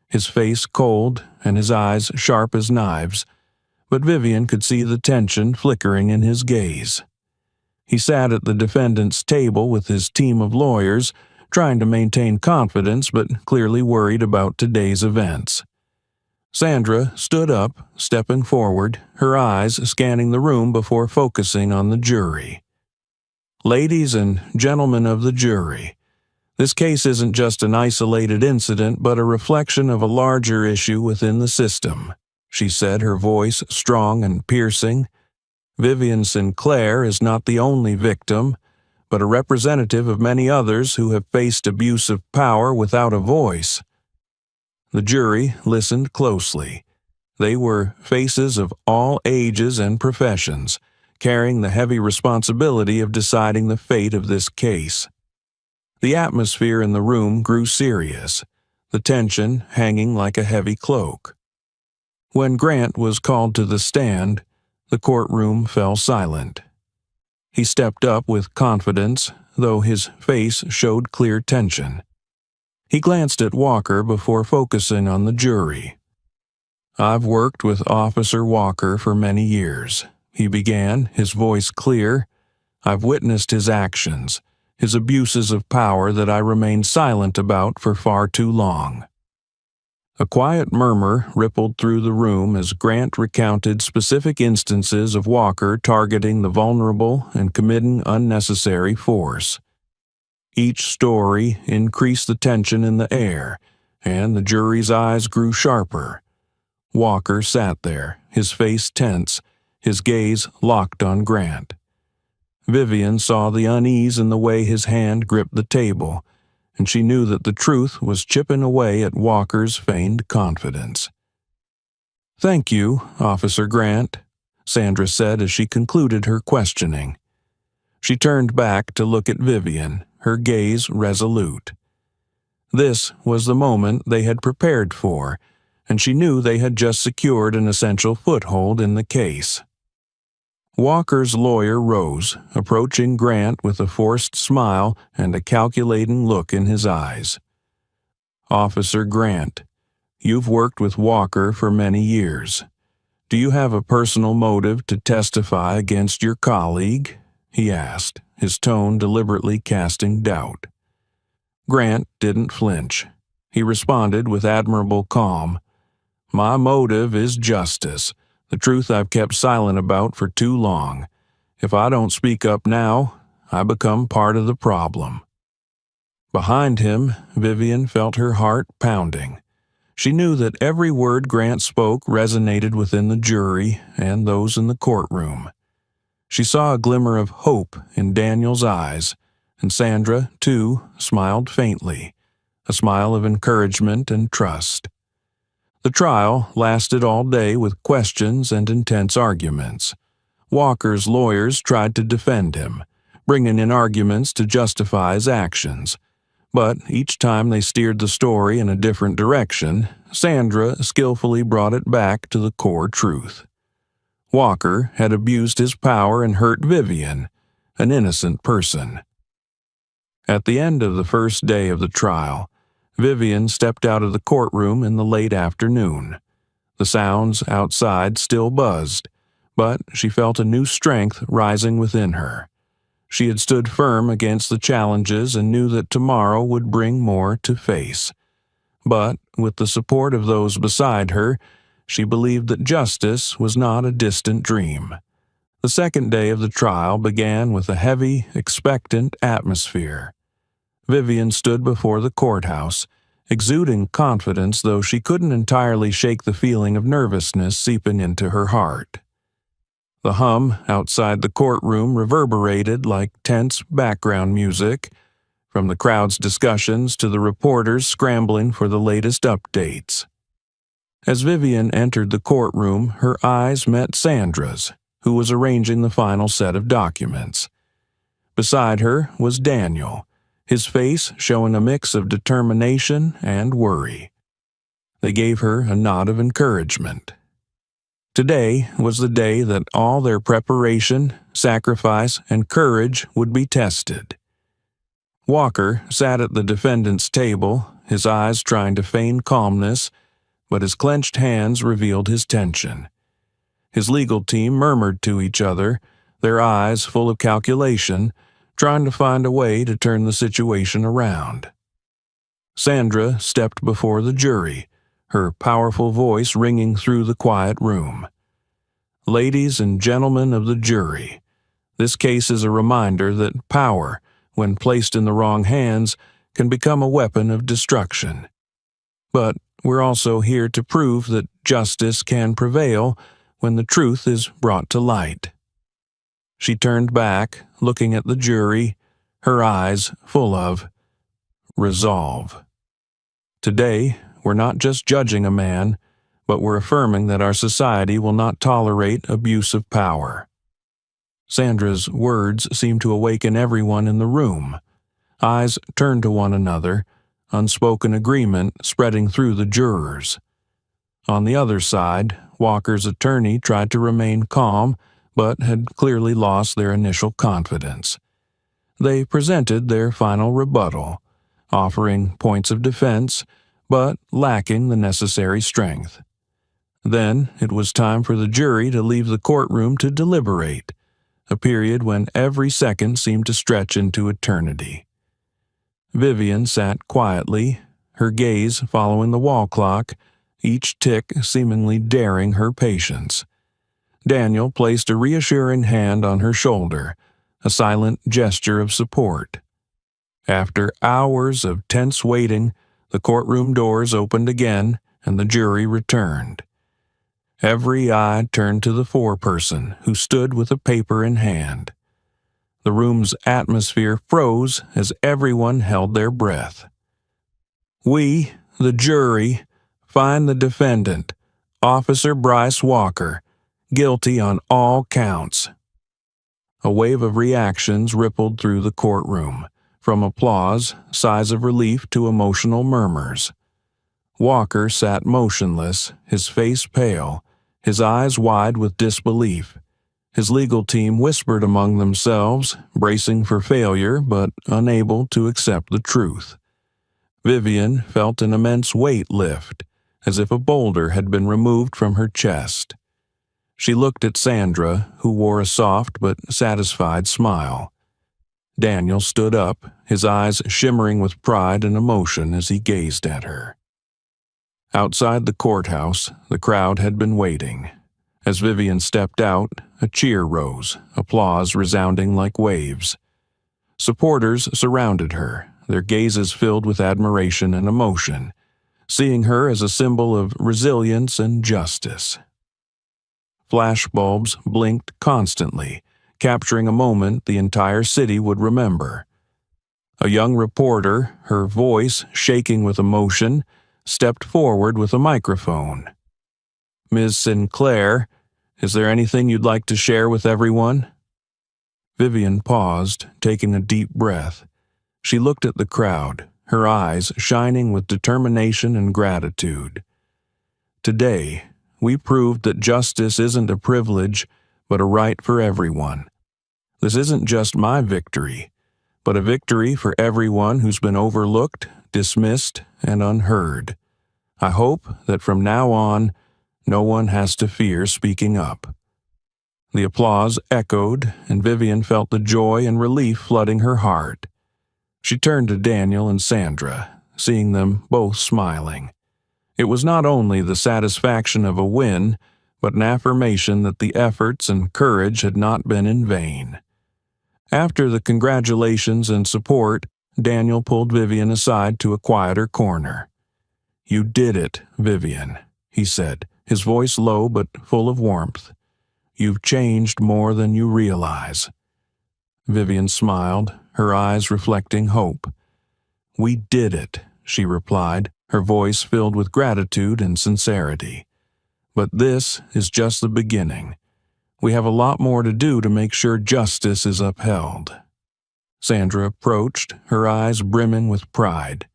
his face cold and his eyes sharp as knives, but Vivian could see the tension flickering in his gaze. He sat at the defendant's table with his team of lawyers, trying to maintain confidence but clearly worried about today's events. Sandra stood up, stepping forward, her eyes scanning the room before focusing on the jury. "Ladies and gentlemen of the jury, this case isn't just an isolated incident but a reflection of a larger issue within the system," she said, her voice strong and piercing. "Vivian Sinclair is not the only victim, but a representative of many others who have faced abuse of power without a voice." The jury listened closely. They were faces of all ages and professions, carrying the heavy responsibility of deciding the fate of this case. The atmosphere in the room grew serious, the tension hanging like a heavy cloak. When Grant was called to the stand, the courtroom fell silent. He stepped up with confidence, though his face showed clear tension. He glanced at Walker before focusing on the jury. "I've worked with Officer Walker for many years," he began, his voice clear. "I've witnessed his actions, his abuses of power that I remained silent about for far too long." A quiet murmur rippled through the room as Grant recounted specific instances of Walker targeting the vulnerable and committing unnecessary force. Each story increased the tension in the air, and the jury's eyes grew sharper. Walker sat there, his face tense, his gaze locked on Grant. Vivian saw the unease in the way his hand gripped the table, and she knew that the truth was chipping away at Walker's feigned confidence. "Thank you, Officer Grant," Sandra said as she concluded her questioning. She turned back to look at Vivian, her gaze resolute. This was the moment they had prepared for, and she knew they had just secured an essential foothold in the case. Walker's lawyer rose, approaching Grant with a forced smile and a calculating look in his eyes. "Officer Grant, you've worked with Walker for many years. Do you have a personal motive to testify against your colleague?" he asked, his tone deliberately casting doubt. Grant didn't flinch. He responded with admirable calm. "My motive is justice, the truth I've kept silent about for too long. If I don't speak up now, I become part of the problem." Behind him, Vivian felt her heart pounding. She knew that every word Grant spoke resonated within the jury and those in the courtroom. She saw a glimmer of hope in Daniel's eyes, and Sandra, too, smiled faintly, a smile of encouragement and trust. The trial lasted all day with questions and intense arguments. Walker's lawyers tried to defend him, bringing in arguments to justify his actions. But each time they steered the story in a different direction, Sandra skillfully brought it back to the core truth. Walker had abused his power and hurt Vivian, an innocent person. At the end of the first day of the trial, Vivian stepped out of the courtroom in the late afternoon. The sounds outside still buzzed, but she felt a new strength rising within her. She had stood firm against the challenges and knew that tomorrow would bring more to face. But, with the support of those beside her, she believed that justice was not a distant dream. The second day of the trial began with a heavy, expectant atmosphere. Vivian stood before the courthouse, exuding confidence, though she couldn't entirely shake the feeling of nervousness seeping into her heart. The hum outside the courtroom reverberated like tense background music, from the crowd's discussions to the reporters scrambling for the latest updates. As Vivian entered the courtroom, her eyes met Sandra's, who was arranging the final set of documents. Beside her was Daniel, his face showing a mix of determination and worry. They gave her a nod of encouragement. Today was the day that all their preparation, sacrifice, and courage would be tested. Walker sat at the defendant's table, his eyes trying to feign calmness, but his clenched hands revealed his tension. His legal team murmured to each other, their eyes full of calculation, trying to find a way to turn the situation around. Sandra stepped before the jury, her powerful voice ringing through the quiet room. Ladies and gentlemen of the jury, this case is a reminder that power, when placed in the wrong hands, can become a weapon of destruction. But we're also here to prove that justice can prevail when the truth is brought to light. She turned back, looking at the jury, her eyes full of resolve. Today, we're not just judging a man, but we're affirming that our society will not tolerate abuse of power. Sandra's words seemed to awaken everyone in the room. Eyes turned to one another, unspoken agreement spreading through the jurors. On the other side, Walker's attorney tried to remain calm, but had clearly lost their initial confidence. They presented their final rebuttal, offering points of defense, but lacking the necessary strength. Then it was time for the jury to leave the courtroom to deliberate, a period when every second seemed to stretch into eternity. Vivian sat quietly, her gaze following the wall clock, each tick seemingly daring her patience. Daniel placed a reassuring hand on her shoulder, a silent gesture of support. After hours of tense waiting, the courtroom doors opened again and the jury returned. Every eye turned to the foreperson, who stood with a paper in hand. The room's atmosphere froze as everyone held their breath. We, the jury, find the defendant, Officer Bryce Walker, guilty on all counts. A wave of reactions rippled through the courtroom, from applause, sighs of relief to emotional murmurs. Walker sat motionless, his face pale, his eyes wide with disbelief. His legal team whispered among themselves, bracing for failure but unable to accept the truth. Vivian felt an immense weight lift, as if a boulder had been removed from her chest. She looked at Sandra, who wore a soft but satisfied smile. Daniel stood up, his eyes shimmering with pride and emotion as he gazed at her. Outside the courthouse, the crowd had been waiting. As Vivian stepped out, a cheer rose, applause resounding like waves. Supporters surrounded her, their gazes filled with admiration and emotion, seeing her as a symbol of resilience and justice. Flashbulbs blinked constantly, capturing a moment the entire city would remember. A young reporter, her voice shaking with emotion, stepped forward with a microphone. "Ms. Sinclair, is there anything you'd like to share with everyone?" Vivian paused, taking a deep breath. She looked at the crowd, her eyes shining with determination and gratitude. Today, we proved that justice isn't a privilege, but a right for everyone. This isn't just my victory, but a victory for everyone who's been overlooked, dismissed, and unheard. I hope that from now on, no one has to fear speaking up. The applause echoed, and Vivian felt the joy and relief flooding her heart. She turned to Daniel and Sandra, seeing them both smiling. It was not only the satisfaction of a win, but an affirmation that the efforts and courage had not been in vain. After the congratulations and support, Daniel pulled Vivian aside to a quieter corner. "You did it, Vivian," he said, his voice low but full of warmth. "You've changed more than you realize." Vivian smiled, her eyes reflecting hope. "We did it," she replied, her voice filled with gratitude and sincerity. "But this is just the beginning. We have a lot more to do to make sure justice is upheld." Sandra approached, her eyes brimming with pride.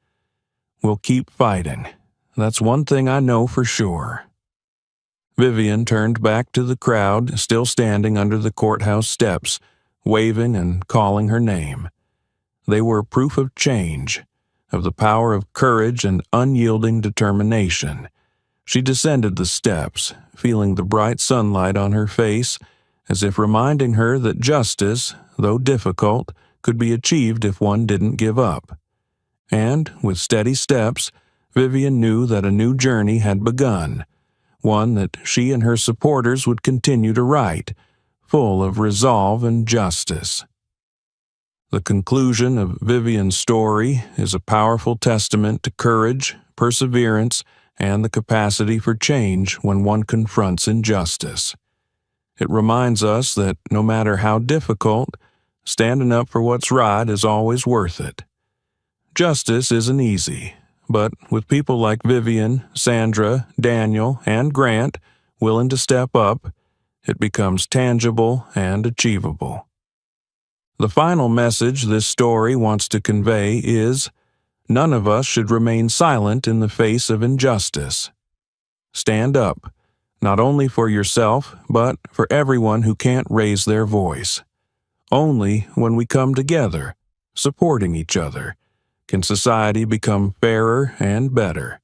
"We'll keep fighting. That's one thing I know for sure." Vivian turned back to the crowd, still standing under the courthouse steps, waving and calling her name. They were proof of change, of the power of courage and unyielding determination. She descended the steps, feeling the bright sunlight on her face, as if reminding her that justice, though difficult, could be achieved if one didn't give up. And, with steady steps, Vivian knew that a new journey had begun, one that she and her supporters would continue to write, full of resolve and justice. The conclusion of Vivian's story is a powerful testament to courage, perseverance, and the capacity for change when one confronts injustice. It reminds us that no matter how difficult, standing up for what's right is always worth it. Justice isn't easy, but with people like Vivian, Sandra, Daniel, and Grant willing to step up, it becomes tangible and achievable. The final message this story wants to convey is, none of us should remain silent in the face of injustice. Stand up, not only for yourself, but for everyone who can't raise their voice. Only when we come together, supporting each other, can society become fairer and better.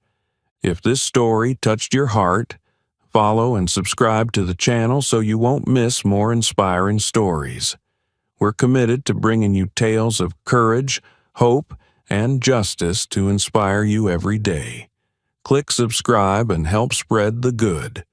If this story touched your heart, follow and subscribe to the channel so you won't miss more inspiring stories. We're committed to bringing you tales of courage, hope, and justice to inspire you every day. Click subscribe and help spread the good.